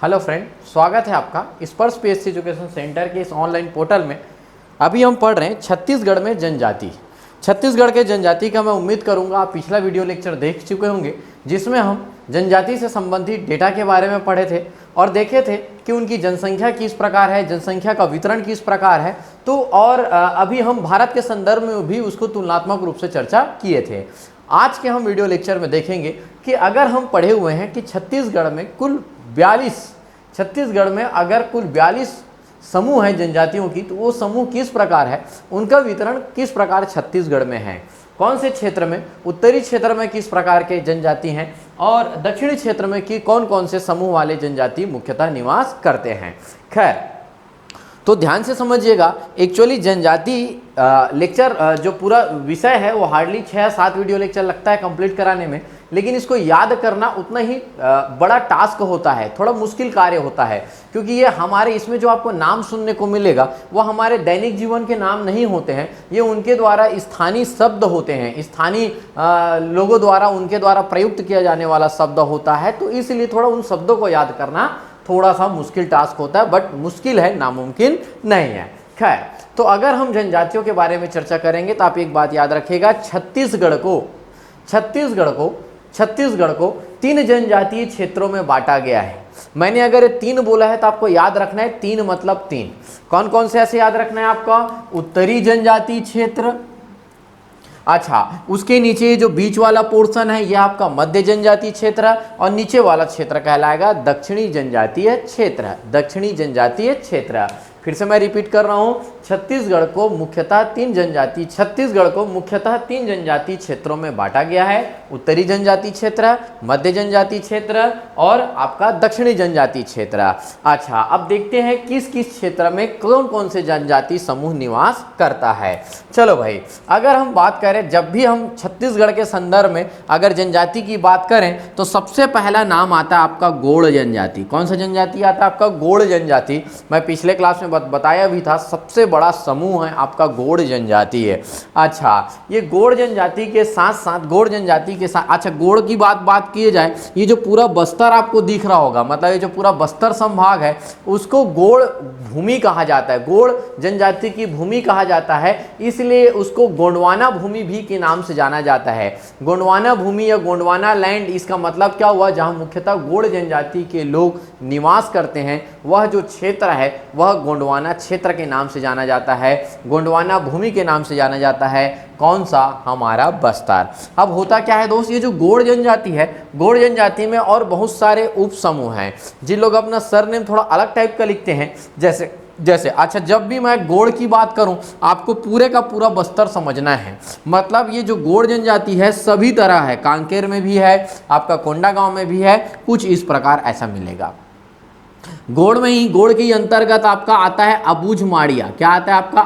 Hello friend, स्वागत है आपका स्पर्श पीएससी एजुकेशन सेंटर के इस ऑनलाइन पोर्टल में। अभी हम पढ़ रहे हैं छत्तीसगढ़ में जनजाति। छत्तीसगढ़ के जनजाति का मैं उम्मीद करूंगा आप पिछला वीडियो लेक्चर देख चुके होंगे, जिसमें हम जनजाति से संबंधित डेटा के बारे में पढ़े थे और देखे थे कि उनकी जनसंख्या किस प्रकार है, जनसंख्या का वितरण किस प्रकार है। तो और अभी हम भारत के संदर्भ में भी उसको तुलनात्मक रूप से चर्चा किए थे। आज के हम वीडियो लेक्चर में देखेंगे कि अगर हम पढ़े हुए हैं कि छत्तीसगढ़ में अगर कुल 42 समूह हैं जनजातियों की, तो वो समूह किस प्रकार है, उनका वितरण किस प्रकार छत्तीसगढ़ में है, कौन से क्षेत्र में, उत्तरी क्षेत्र में किस प्रकार के जनजाति हैं और दक्षिणी क्षेत्र में कि कौन कौन से समूह वाले जनजाति मुख्यतः निवास करते हैं। खैर, तो ध्यान से समझिएगा। एक्चुअली जनजाति लेक्चर जो पूरा विषय है वो हार्डली 6-7 वीडियो लेक्चर लगता है कंप्लीट कराने में, लेकिन इसको याद करना उतना ही बड़ा टास्क होता है, थोड़ा मुश्किल कार्य होता है, क्योंकि ये हमारे इसमें जो आपको नाम सुनने को मिलेगा वो हमारे दैनिक जीवन के नाम नहीं होते हैं, ये उनके द्वारा स्थानीय शब्द होते हैं, स्थानीय लोगों द्वारा उनके द्वारा प्रयुक्त किया जाने वाला शब्द होता है। तो इसलिए थोड़ा उन शब्दों को याद करना थोड़ा सा मुश्किल टास्क होता है, बट मुश्किल है, नामुमकिन नहीं है। खैर, तो अगर हम जनजातियों के बारे में चर्चा करेंगे तो आप एक बात याद रखिएगा, छत्तीसगढ़ को 3 जनजातीय क्षेत्रों में बांटा गया है। मैंने अगर 3 बोला है तो आपको याद रखना है 3 मतलब 3। कौन कौन से ऐसे याद रखना है आपका? उत्तरी जनजातीय क्षेत्र, अच्छा उसके नीचे जो बीच वाला पोर्शन है यह आपका मध्य जनजातीय क्षेत्र, और नीचे वाला क्षेत्र कहलाएगा दक्षिणी जनजातीय क्षेत्र। दक्षिणी जनजातीय क्षेत्र, फिर से मैं रिपीट कर रहा हूं, छत्तीसगढ़ को मुख्यतः 3 जनजातीय क्षेत्रों में बांटा गया है। उत्तरी जनजातीय क्षेत्र, मध्य जनजातीय क्षेत्र और आपका दक्षिणी जनजातीय क्षेत्र। अच्छा, अब देखते हैं किस किस क्षेत्र में कौन कौन से जनजातीय समूह निवास करता है। चलो भाई, अगर हम बात करें, जब भी हम छत्तीसगढ़ के संदर्भ में अगर जनजाति की बात करें तो सबसे पहला नाम आता है आपका गोंड जनजाति। कौन सा जनजाति आता है आपका? गोंड जनजाति। मैं पिछले क्लास में बताया भी था, सबसे बड़ा समूह है आपका गोंड जनजाति है। अच्छा, ये गोंड जनजाति के साथ साथ अच्छा गोंड की बात की जाए, ये जो पूरा बस्तर आपको दिख रहा होगा, मतलब ये जो पूरा बस्तर संभाग है उसको गोंड भूमि कहा जाता है, गोंड जनजाति की भूमि कहा जाता है, इसलिए उसको गोंडवाना भूमि भी के नाम से जाना जाता है। गोंडवाना भूमि या गोंडवाना लैंड, इसका मतलब क्या हुआ? जहां मुख्यतः गोंड जनजाति के लोग निवास करते हैं वह जो क्षेत्र है वह गोंडवाना क्षेत्र के नाम से जाना जाता है, गोंडवाना भूमि के नाम से जाना जाता है। कौन सा? हमारा बस्तर। अब होता क्या है दोस्त, ये जो गोंड जनजाति है, गोंड जनजाति में और बहुत सारे उप समूह हैं जिन लोग अपना सरनेम थोड़ा अलग टाइप का लिखते हैं, जैसे अच्छा, जब भी मैं गोंड की बात करूं आपको पूरे का पूरा बस्तर समझना है। मतलब ये जो गोंड जनजाति है सभी तरह है, कांकेर में भी है, आपका कोंडागांव में भी है, कुछ इस प्रकार ऐसा मिलेगा। गोंड में ही, गोंड के अंतर्गत आपका आता है अबूझमाड़िया। क्या आता है आपका?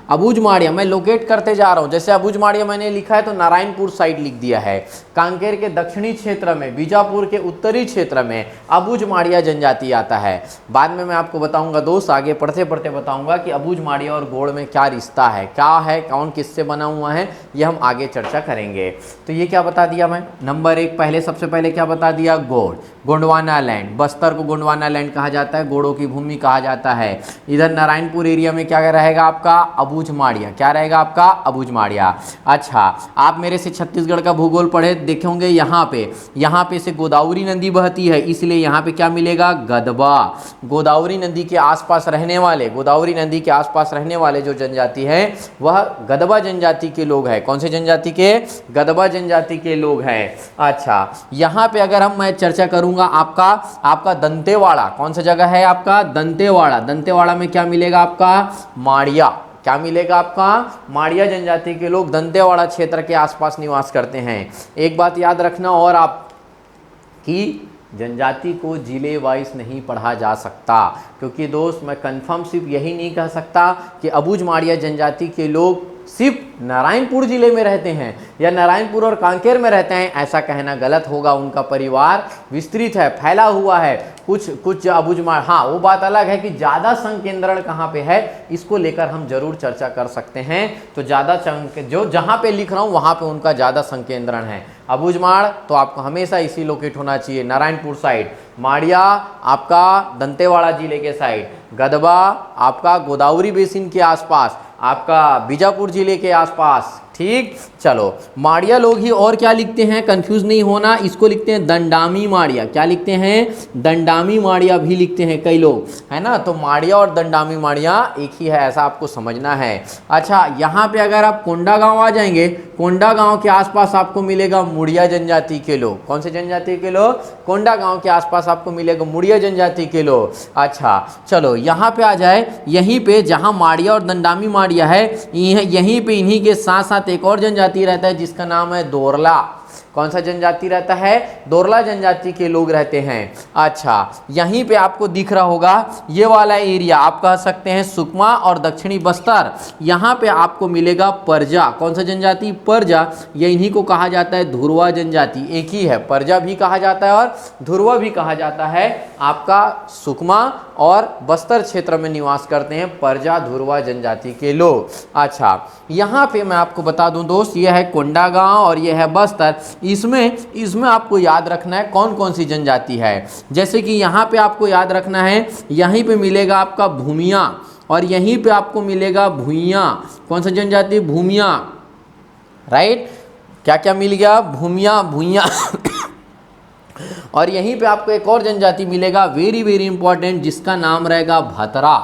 अबूझमाड़िया मैं लोकेट करते जा रहा हूं। जैसे अबूझमाड़िया मैंने लिखा है तो नारायणपुर साइड लिख दिया है। कांकेर के दक्षिणी क्षेत्र में, बीजापुर के उत्तरी क्षेत्र में अबूझमाड़िया जनजाति आता है। बाद में मैं आपको बताऊंगा दोस्त, आगे पढ़ते पढ़ते बताऊंगा कि अबूझमाड़िया और गोंड में क्या रिश्ता है, क्या है, कौन किससे बना हुआ है, ये हम आगे चर्चा करेंगे। तो ये क्या बता दिया मैं? नंबर 1 सबसे पहले क्या बता दिया? गोंड, गोंडवाना लैंड, बस्तर को गोंडवाना लैंड कहा जाता है, गोंडों की भूमि कहा जाता है। इधर नारायणपुर एरिया में क्या रहेगा आपका? अबूझमाड़िया। क्या रहेगा आपका? अबूझमाड़िया। अच्छा, आप मेरे से छत्तीसगढ़ का भूगोल पढ़े देखे होंगे, यहाँ पे से गोदावरी नदी बहती है, इसलिए यहाँ पे क्या मिलेगा? गदबा। गोदावरी नदी के आसपास रहने वाले जो जनजाति है वह गदबा जनजाति के लोग हैं। कौन से जनजाति के? गदबा जनजाति के लोग हैं। अच्छा, यहाँ पे अगर मैं चर्चा करूंगा आपका दंतेवाड़ा। कौन सा जगह है आपका? दंतेवाड़ा में क्या मिलेगा आपका? माड़िया। क्या मिलेगा आपका? माड़िया जनजाति के लोग दंतेवाड़ा क्षेत्र के आसपास निवास करते हैं। एक बात याद रखना और आप कि जनजाति को जिले वाइज नहीं पढ़ा जा सकता, क्योंकि दोस्त मैं कंफर्म सिर्फ यही नहीं कह सकता कि अबूझमाड़िया जनजाति के लोग सिर्फ नारायणपुर जिले में रहते हैं या नारायणपुर और कांकेर में रहते हैं, ऐसा कहना गलत होगा। उनका परिवार विस्तृत है, फैला हुआ है, कुछ अबूझमाड़। हाँ, वो बात अलग है कि ज़्यादा संकेंद्रण कहाँ पे है, इसको लेकर हम जरूर चर्चा कर सकते हैं। तो ज़्यादा जो जहाँ पे लिख रहा हूँ वहाँ पे उनका ज़्यादा संकेंद्रण है। अबूझमाड़ तो आपको हमेशा इसी लोकेट होना चाहिए, नारायणपुर साइड। माड़िया आपका दंतेवाड़ा जिले के साइड, गदबा आपका गोदावरी बेसिन के आसपास, आपका बीजापुर जिले के आसपास। ठीक, चलो माड़िया लोग ही और क्या लिखते हैं, कंफ्यूज नहीं होना, इसको लिखते हैं दंडामी माड़िया। क्या लिखते हैं, दंडामी माड़िया भी लिखते हैं कई लोग, है ना। तो माड़िया और दंडामी माड़िया एक ही है, ऐसा आपको समझना है। अच्छा, यहाँ पे अगर आप कोंडा गांव आ जाएंगे, कोंडा गांव के आसपास आपको मिलेगा मुड़िया जनजाति के लोग। कौन से जनजाति के लोग, कोंडा गांव के आसपास आपको मिलेगा मुड़िया जनजाति के लोग। अच्छा चलो यहाँ पे आ जाए, यहीं पे जहाँ माड़िया और दंडामी माड़िया है, यहीं पे इन्हीं के साथ साथ एक और जनजाति रहता है जिसका नाम है दोरला। कौन सा जनजाति रहता है, दोरला जनजाति के लोग रहते हैं। अच्छा, यहीं पे आपको दिख रहा होगा ये वाला एरिया, आप कह सकते हैं सुकमा और दक्षिणी बस्तर, यहाँ पे आपको मिलेगा परजा। कौन सा जनजाति, परजा। ये इन्हीं को कहा जाता है धुरवा जनजाति, एक ही है, परजा भी कहा जाता है और धुरवा भी कहा जाता है। आपका सुकमा और बस्तर क्षेत्र में निवास करते हैं परजा धुरवा जनजाति के लोग। अच्छा, यहाँ पे मैं आपको बता दूं दोस्त, ये है कोंडा गांव और ये है बस्तर। इसमें आपको याद रखना है कौन कौन सी जनजाति है। जैसे कि यहाँ पे आपको याद रखना है, यहीं पे मिलेगा आपका भूमिया और यहीं पे आपको मिलेगा भूइया। कौन सा जनजाति, भूमिया, राइट। क्या क्या मिल गया, भूमिया, भूइया और यहीं पे आपको एक और जनजाति मिलेगा, वेरी वेरी इंपॉर्टेंट, जिसका नाम रहेगा भतरा।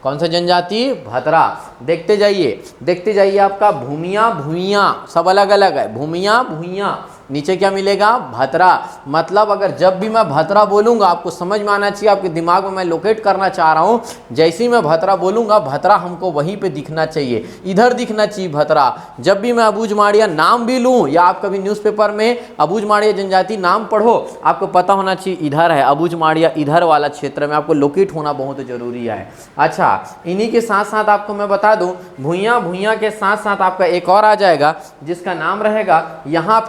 कौन सा जनजाति, भतरा। देखते जाइए आपका भूमिया, भूइया सब अलग अलग है, भूमिया, भूइया, नीचे क्या मिलेगा, भतरा। मतलब अगर जब भी मैं भतरा बोलूंगा आपको समझ में आना चाहिए, आपके दिमाग में मैं लोकेट करना चाह रहा हूं, जैसे ही मैं भतरा बोलूंगा भतरा हमको वहीं पे दिखना चाहिए, इधर दिखना चाहिए भतरा। जब भी मैं अबूझ माड़िया नाम भी लूं या आप कभी न्यूज़पेपर में अबूझ माड़िया जनजाति नाम पढ़ो, आपको पता होना चाहिए इधर है अबूझ माड़िया, इधर वाला क्षेत्र में आपको लोकेट होना बहुत जरूरी है। अच्छा, इन्हीं के साथ साथ आपको मैं बता दूं, भूइया के साथ साथ आपका एक और आ जाएगा जिसका नाम रहेगा, यहाँ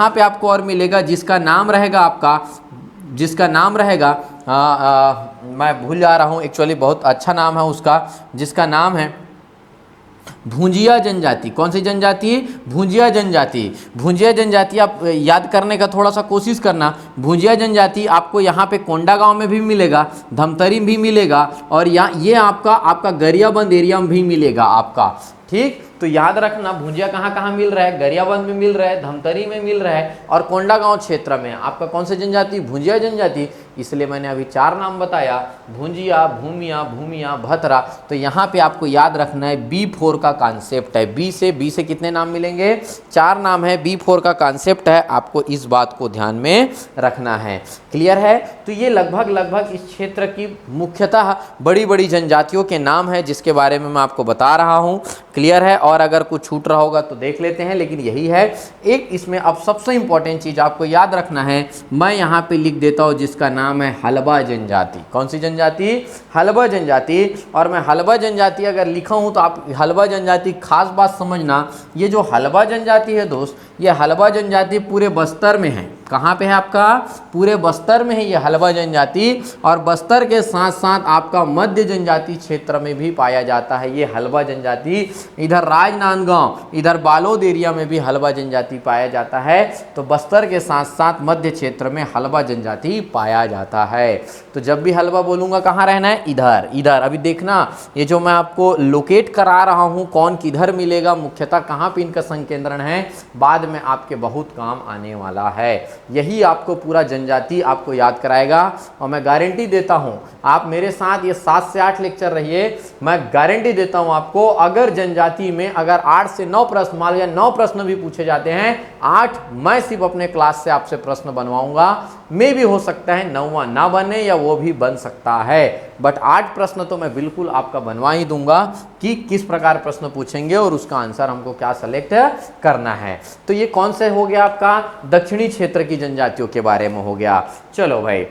पे आपको और मिलेगा जिसका नाम रहेगा मैं भूल जा रहा हूँ एक्चुअली, बहुत अच्छा नाम है उसका, जिसका नाम है भुंजिया जनजाति। कौन सी जनजाति, भुंजिया जनजाति। भुंजिया जनजाति आप याद करने का थोड़ा सा कोशिश करना। भुंजिया जनजाति आपको यहाँ पे कोंडा गांव में भी मिलेगा, धमतरी में भी मिलेगा और ये आपका गरियाबंद एरिया में भी मिलेगा आपका। ठीक, तो याद रखना भुंजिया कहाँ कहाँ मिल रहा है, गरियाबंद में मिल रहा है, धमतरी में मिल रहा है और कोंडा गांव क्षेत्र में आपका कौन सी जनजाति, भुंजिया जनजाति। इसलिए मैंने अभी 4 नाम बताया, भुंजिया, भूमिया, भतरा। तो यहाँ पे आपको याद रखना है B4 का कॉन्सेप्ट है, बी से कितने नाम मिलेंगे, 4 नाम है, B4 का कॉन्सेप्ट है, आपको इस बात को ध्यान में रखना है। क्लियर है। तो ये लगभग इस क्षेत्र की मुख्यतः बड़ी बड़ी जनजातियों के नाम है जिसके बारे में मैं आपको बता रहा हूँ। क्लियर है। और अगर कुछ छूट रहा होगा तो देख लेते हैं, लेकिन यही है। एक इसमें अब सबसे इंपॉर्टेंट चीज आपको याद रखना है, मैं यहाँ पे लिख देता हूँ जिसका नाम है हलबा जनजाति। कौन सी जनजाति, हलबा जनजाति। और मैं हलबा जनजाति अगर लिखा हूँ तो आप हलबा जनजाति खास बात समझना, ये जो हलबा जनजाति है दोस्त, ये हलबा जनजाति पूरे बस्तर में है। कहाँ पे है आपका, पूरे बस्तर में है ये हलबा जनजाति। और बस्तर के साथ साथ आपका मध्य जनजाति क्षेत्र में भी पाया जाता है ये हलबा जनजाति। इधर राजनांदगांव, इधर बालोद एरिया में भी हलबा जनजाति पाया जाता है। तो बस्तर के साथ साथ मध्य क्षेत्र में हलबा जनजाति पाया जाता है। तो जब भी हलबा बोलूंगा कहाँ रहना है, इधर इधर। अभी देखना ये जो मैं आपको लोकेट करा रहा हूँ कौन किधर मिलेगा, मुख्यतः कहाँ पे इनका संकेंद्रण है, बाद में आपके बहुत काम आने वाला है। यही आपको पूरा जनजाति आपको याद कराएगा। और मैं गारंटी देता हूं आप मेरे साथ ये 7 से 8 लेक्चर रहिए, मैं गारंटी देता हूं आपको, अगर जनजाति में अगर 8 से 9 प्रश्न, मान लिया 9 प्रश्न भी पूछे जाते हैं, 8 मैं सिर्फ अपने क्लास से आपसे प्रश्न बनवाऊंगा। मे भी हो सकता है 9वां ना बने या वो भी बन सकता है, बट 8 प्रश्न तो मैं बिल्कुल आपका बनवा ही दूंगा कि किस प्रकार प्रश्न पूछेंगे और उसका आंसर हमको क्या सेलेक्ट करना है। तो ये कौन से हो गया आपका, दक्षिणी क्षेत्र की जनजातियों के बारे में हो गया। चलो भाई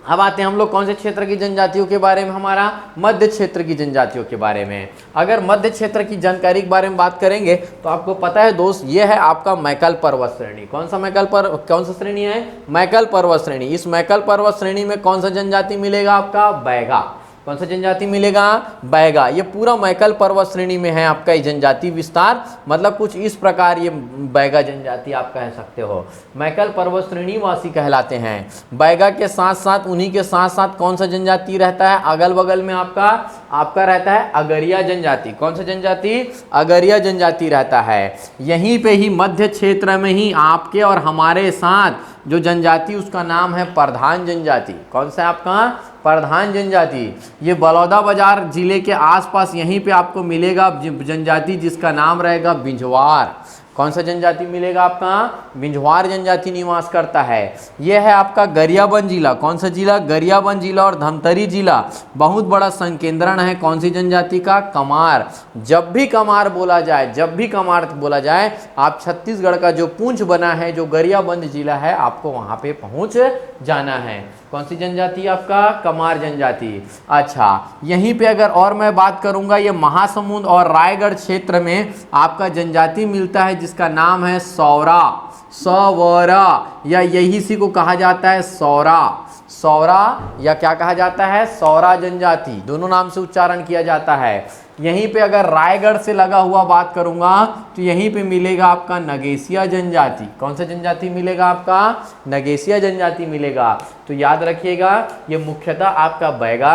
अब आते हैं हम लोग कौन से क्षेत्र की जनजातियों के बारे में, हमारा मध्य क्षेत्र की जनजातियों के बारे में। अगर मध्य क्षेत्र की जानकारी के बारे में बात करेंगे तो आपको पता है दोस्त, ये है आपका मैकल पर्वत श्रेणी। कौन सा श्रेणी है, मैकल पर्वत श्रेणी। इस मैकल पर्वत श्रेणी में कौन सा जनजाति मिलेगा आपका, बैगा। कौन सा जनजाति मिलेगा? बैगा। ये पूरा मैकल पर्वत श्रेणी में है आपका ये जनजाति विस्तार, मतलब कुछ इस प्रकार ये बैगा जनजाति आप कह सकते हो। मैकल पर्वत श्रेणी वासी कहलाते हैं। बैगा के साथ साथ उन्हीं के साथ साथ कौन सा जनजाति रहता है? अगल बगल में आपका रहता है अगरिया जनजाति। कौन सा जनजाति? अगरिया जनजाति रहता है। यहीं पे ही मध्य क्षेत्र में ही आपके और हमारे साथ जो जनजाति उसका नाम है प्रधान जनजाति। कौन सा है आपका? प्रधान जनजाति। ये बलौदा बाजार जिले के आसपास यहीं पे आपको मिलेगा जनजाति जिसका नाम रहेगा बिंझवार। कौन सा जनजाति मिलेगा आपका? बिंझवार जनजाति निवास करता है। यह है आपका गरियाबंद जिला। कौन सा जिला? गरियाबंद जिला और धमतरी जिला बहुत बड़ा संकेंद्रण है कौन सी जनजाति का? कमार। जब भी कमार बोला जाए आप छत्तीसगढ़ का जो पुंछ बना है, जो गरियाबंद जिला है, आपको वहां पे पहुंच जाना है। कौन सी जनजाति आपका? कमार जनजाति। अच्छा, यहीं पे अगर और मैं बात करूंगा, ये महासमुंद और रायगढ़ क्षेत्र में आपका जनजाति मिलता है जिसका नाम है सौरा, सौरा, या यही सी को कहा जाता है सौरा, सौरा, या क्या कहा जाता है? सौरा जनजाति। दोनों नाम से उच्चारण किया जाता है। यहीं पे अगर रायगढ़ से लगा हुआ बात करूंगा तो यहीं पे मिलेगा आपका नगेशिया जनजाति। कौन सा जनजाति मिलेगा आपका? नगेशिया जनजाति मिलेगा। तो याद रखिएगा ये मुख्यतः आपका बैगा,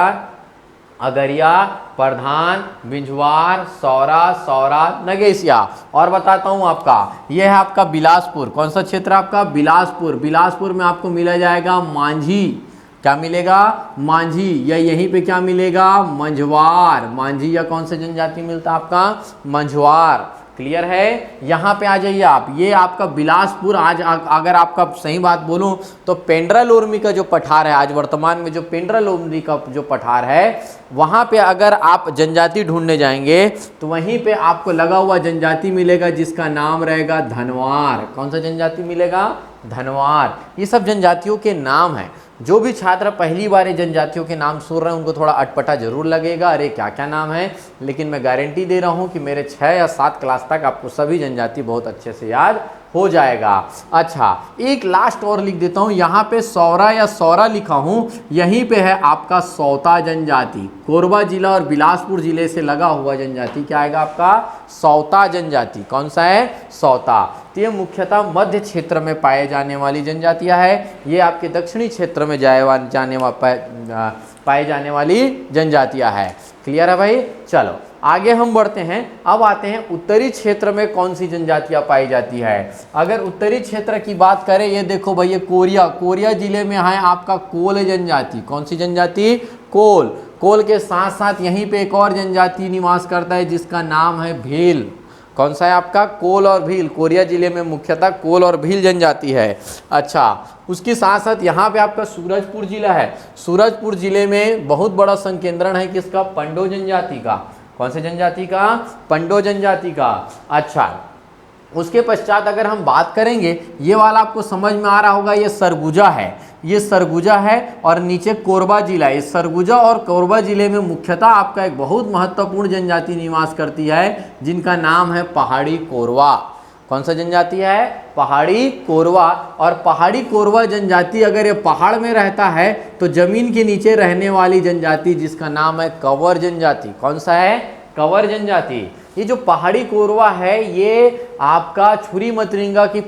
अगरिया, प्रधान, बिंझवार, सौरा, सौरा, नगेशिया। और बताता हूं आपका, यह है आपका बिलासपुर। कौन सा क्षेत्र आपका? बिलासपुर। बिलासपुर में आपको मिला जाएगा मांझी। क्या मिलेगा? मांझी। या यहीं पे क्या मिलेगा? मंझवार। मांझी या कौन सा जनजाति मिलता है आपका? मंझवार। क्लियर है? यहाँ पे आ जाइए आप। ये आपका बिलासपुर, आज अगर आपका सही बात बोलूं तो पेंड्रा लोरमी का जो पठार है, आज वर्तमान में जो पेंड्रा लोरमी का जो पठार है, वहां पे अगर आप जनजाति ढूंढने जाएंगे तो वहीं पे आपको लगा हुआ जनजाति मिलेगा जिसका नाम रहेगा धनवार। कौन सा जनजाति मिलेगा? धनवार। ये सब जनजातियों के नाम हैं। जो भी छात्र पहली बार ये जनजातियों के नाम सुन रहे हैं उनको थोड़ा अटपटा जरूर लगेगा, अरे क्या क्या नाम है, लेकिन मैं गारंटी दे रहा हूँ कि मेरे 6 या 7 क्लास तक आपको सभी जनजाति बहुत अच्छे से याद हो जाएगा। अच्छा, एक लास्ट और लिख देता हूँ, यहाँ पे सौरा या सौरा लिखा हूँ, यहीं पे है आपका सौता जनजाति। कोरबा जिला और बिलासपुर जिले से लगा हुआ जनजाति क्या आएगा आपका? सौता जनजाति। कौन सा है? सौता। तो ये मुख्यतः मध्य क्षेत्र में पाए जाने वाली जनजातियां है। ये आपके दक्षिणी क्षेत्र में पाए जाने वाली जनजातियां है। क्लियर है भाई? चलो आगे हम बढ़ते हैं। अब आते हैं उत्तरी क्षेत्र में कौन सी जनजातियां पाई जाती है। अगर उत्तरी क्षेत्र की बात करें, ये देखो भाई, ये कोरिया जिले में है आपका कोल जनजाति। कौन सी जनजाति? कोल। कोल के साथ साथ यहीं पे एक और जनजाति निवास करता है जिसका नाम है भील। कौन सा है आपका? कोल और भील। कोरिया जिले में मुख्यतः कोल और भील जनजाति है। अच्छा, उसके साथ साथ यहाँ पे आपका सूरजपुर जिला है। सूरजपुर जिले में बहुत बड़ा संकेंद्रण है किसका? पंडो जनजाति का। कौन से जनजाति का? पंडो जनजाति का। अच्छा, उसके पश्चात अगर हम बात करेंगे, ये वाला आपको समझ में आ रहा होगा, ये सरगुजा है। ये सरगुजा है और नीचे कोरबा जिला। इस सरगुजा और कोरबा जिले में मुख्यतः आपका एक बहुत महत्वपूर्ण जनजाति निवास करती है जिनका नाम है पहाड़ी कोरवा। कौन सा जनजाति है? पहाड़ी कोरवा। और पहाड़ी कोरवा जनजाति अगर ये पहाड़ में रहता है तो जमीन के नीचे रहने वाली जनजाति जिसका नाम है कंवर जनजाति। कौन सा है? कंवर जनजाति। ये जो पहाड़ी कोरवा है ये आपका छुरी मतरिंगा की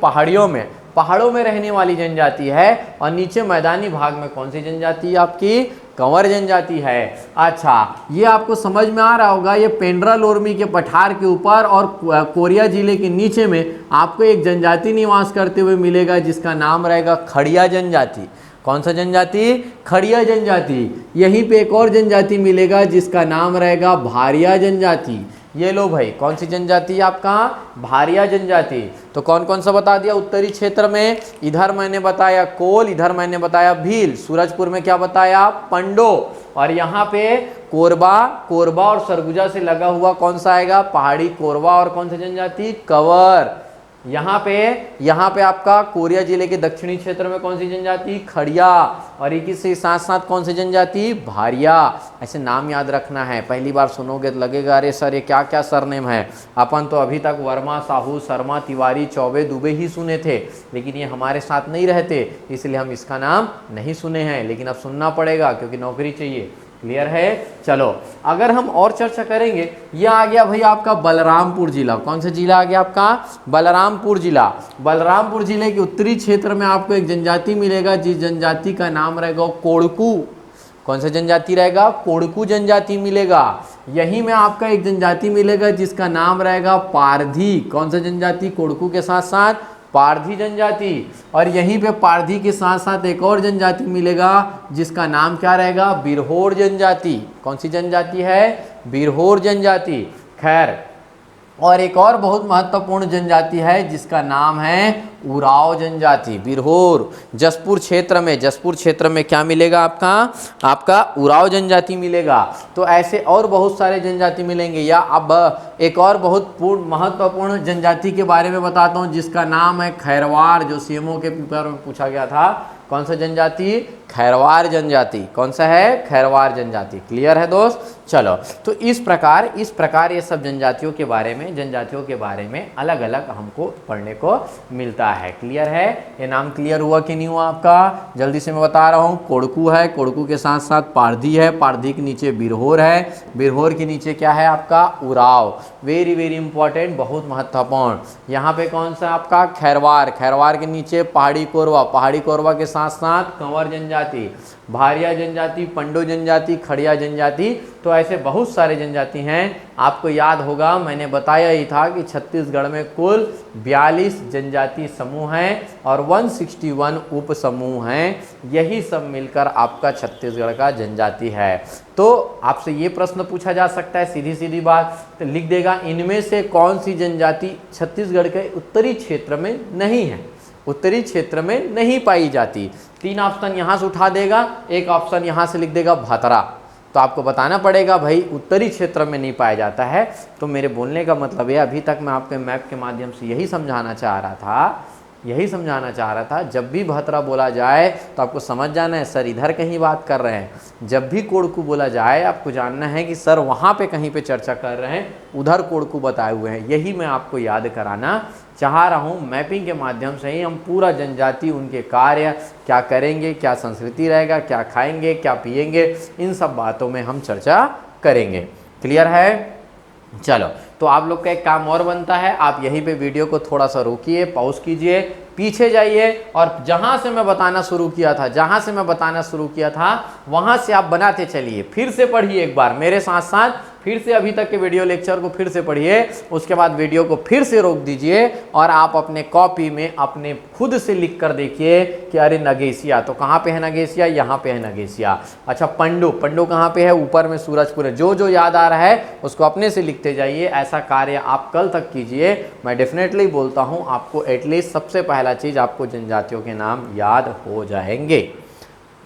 पहाड़ों में रहने वाली जनजाति है। और नीचे मैदानी भाग में कौन सी जनजाति आपकी? कंवर जनजाति है। अच्छा, ये आपको समझ में आ रहा होगा, ये पेंड्रा लोरमी के पठार के ऊपर और कोरिया जिले के नीचे में आपको एक जनजाति निवास करते हुए मिलेगा जिसका नाम रहेगा खड़िया जनजाति। कौन सा जनजाति? खड़िया जनजाति। यहीं पे एक और जनजाति मिलेगा जिसका नाम रहेगा भारिया जनजाति। ये लो भाई, कौन सी जनजाति आपका? भारिया जनजाति। तो कौन कौन सा बता दिया उत्तरी क्षेत्र में? इधर मैंने बताया कोल, इधर मैंने बताया भील, सूरजपुर में क्या बताया? पंडो, और यहाँ पे कोरबा और सरगुजा से लगा हुआ कौन सा आएगा? पहाड़ी कोरवा। और कौन सा जनजाति? कंवर। यहाँ पे आपका कोरिया जिले के दक्षिणी क्षेत्र में कौन सी जनजाति? खड़िया। और एक से साथ साथ कौन सी जनजाति? भारिया। ऐसे नाम याद रखना है, पहली बार सुनोगे तो लगेगा अरे सर ये क्या क्या सरनेम है। अपन तो अभी तक वर्मा, साहू, शर्मा, तिवारी, चौबे, दुबे ही सुने थे, लेकिन ये हमारे साथ नहीं रहते इसलिए हम इसका नाम नहीं सुने हैं, लेकिन अब सुनना पड़ेगा क्योंकि नौकरी चाहिए। क्लियर है। चलो अगर हम और चर्चा करेंगे, ये आ गया भाई आपका बलरामपुर जिला। कौन सा जिला आ गया आपका? बलरामपुर जिला। बलरामपुर जिले के उत्तरी क्षेत्र में आपको एक जनजाति मिलेगा, जिस जनजाति का नाम रहेगा कोड़कू। कौन सा जनजाति रहेगा? कोड़कू जनजाति मिलेगा। यहीं में आपका एक जनजाति मिलेगा जिसका नाम रहेगा पारधी। कौन सा जनजाति? कोड़कू के साथ साथ पारधी जनजाति। और यहीं पे पारधी के साथ साथ एक और जनजाति मिलेगा जिसका नाम क्या रहेगा? बिरहोर जनजाति। कौन सी जनजाति है? बिरहोर जनजाति। खैर, और एक और बहुत महत्वपूर्ण जनजाति है जिसका नाम है उराव जनजाति। बिरहोर जसपुर क्षेत्र में क्या मिलेगा आपका? आपका उराव जनजाति मिलेगा। तो ऐसे और बहुत सारे जनजाति मिलेंगे। या अब एक और बहुत महत्वपूर्ण जनजाति के बारे में बताता हूँ जिसका नाम है खैरवार, जो सीएमओ के पेपर में पूछा गया था। कौन सा जनजाति? खैरवार जनजाति। कौन सा है? खैरवार जनजाति। क्लियर है दोस्त? चलो, तो इस प्रकार ये सब जनजातियों के बारे में अलग अलग हमको पढ़ने को मिलता है। क्लियर है? ये नाम क्लियर हुआ कि नहीं हुआ आपका? जल्दी से मैं बता रहा हूँ। कोड़कू है, कोड़कू के साथ साथ पारधी है, पारधी के नीचे बिरहोर है, बिरहोर के नीचे क्या है आपका? उराव। वेरी वेरी इंपॉर्टेंट, बहुत महत्वपूर्ण। यहाँ पे कौन सा आपका? खैरवार। खैरवार के नीचे पहाड़ी कोरवा, पहाड़ी कोरवा के साथ साथ कंवर जनजाति, भारिया जनजाति, पंडो जनजाति, खड़िया जनजाति। तो ऐसे बहुत सारे जनजाति हैं। आपको याद होगा, मैंने बताया ही था कि छत्तीसगढ़ में कुल 42 जनजाति समूह हैं और 161 उप समूह हैं। यही सब मिलकर आपका छत्तीसगढ़ का जनजाति है। तो आपसे ये प्रश्न पूछा जा सकता है, सीधी सीधी बात, तो लिख देगा इनमें से कौन सी जनजाति छत्तीसगढ़ के उत्तरी क्षेत्र में नहीं है, उत्तरी क्षेत्र में नहीं पाई जाती। 3 ऑप्शन यहाँ से उठा देगा, एक ऑप्शन यहाँ से लिख देगा भातरा। तो आपको बताना पड़ेगा भाई उत्तरी क्षेत्र में नहीं पाया जाता है। तो मेरे बोलने का मतलब है, अभी तक मैं आपके मैप के माध्यम से यही समझाना चाह रहा था, जब भी भातरा बोला जाए तो आपको समझ जाना है सर इधर कहीं बात कर रहे हैं। जब भी कोड़कू बोला जाए आपको जानना है कि सर वहाँ पे कहीं पे चर्चा कर रहे हैं, उधर कोड़कू बताए हुए हैं। यही मैं आपको याद कराना चाह रहा हूँ। मैपिंग के माध्यम से ही हम पूरा जनजाति, उनके कार्य, क्या करेंगे, क्या संस्कृति रहेगा, क्या खाएंगे, क्या पिएंगे, इन सब बातों में हम चर्चा करेंगे। क्लियर है? चलो, तो आप लोग का एक काम और बनता है, आप यहीं पे वीडियो को थोड़ा सा रोकिए, पॉज कीजिए, पीछे जाइए और जहां से मैं बताना शुरू किया था वहां से आप बनाते चलिए। फिर से पढ़िए एक बार मेरे साथ साथ, फिर से अभी तक के वीडियो लेक्चर को फिर से पढ़िए। उसके बाद वीडियो को फिर से रोक दीजिए और आप अपने कॉपी में अपने खुद से लिख कर देखिए कि अरे नगेसिया, तो कहाँ पे है नगेसिया? यहाँ पे है नगेसिया। अच्छा, पंडो कहाँ पे है? ऊपर में सूरजपुर है। जो याद आ रहा है उसको अपने से लिखते जाइए। ऐसा कार्य आप कल तक कीजिए। मैं डेफिनेटली बोलता हूँ आपको एटलीस्ट सबसे पहला चीज़ आपको जनजातियों के नाम याद हो जाएंगे।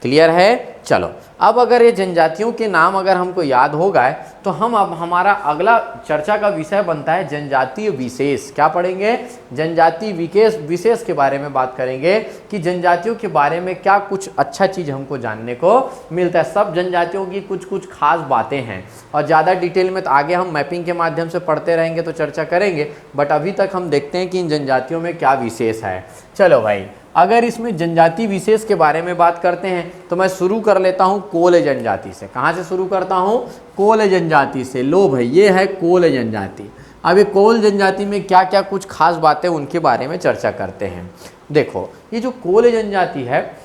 क्लियर है? चलो, अब अगर ये जनजातियों के नाम अगर हमको याद हो गए तो हम अब हमारा अगला चर्चा का विषय बनता है जनजातीय विशेष। क्या पढ़ेंगे? जनजाति विशेष के बारे में बात करेंगे कि जनजातियों के बारे में क्या कुछ अच्छा चीज़ हमको जानने को मिलता है। सब जनजातियों की कुछ खास बातें हैं और ज़्यादा डिटेल में तो आगे हम मैपिंग के माध्यम से पढ़ते रहेंगे तो चर्चा करेंगे, बट अभी तक हम देखते हैं कि इन जनजातियों में क्या विशेष है। चलो भाई, अगर इसमें जनजाति विशेष के बारे में बात करते हैं तो मैं शुरू कर लेता हूं कोल जनजाति से। कहां से शुरू करता हूं? कोल जनजाति से। लो भाई, ये है कोल जनजाति। अब ये कोल जनजाति में क्या क्या कुछ खास बातें उनके बारे में चर्चा करते हैं। देखो, ये जो कोल जनजाति है,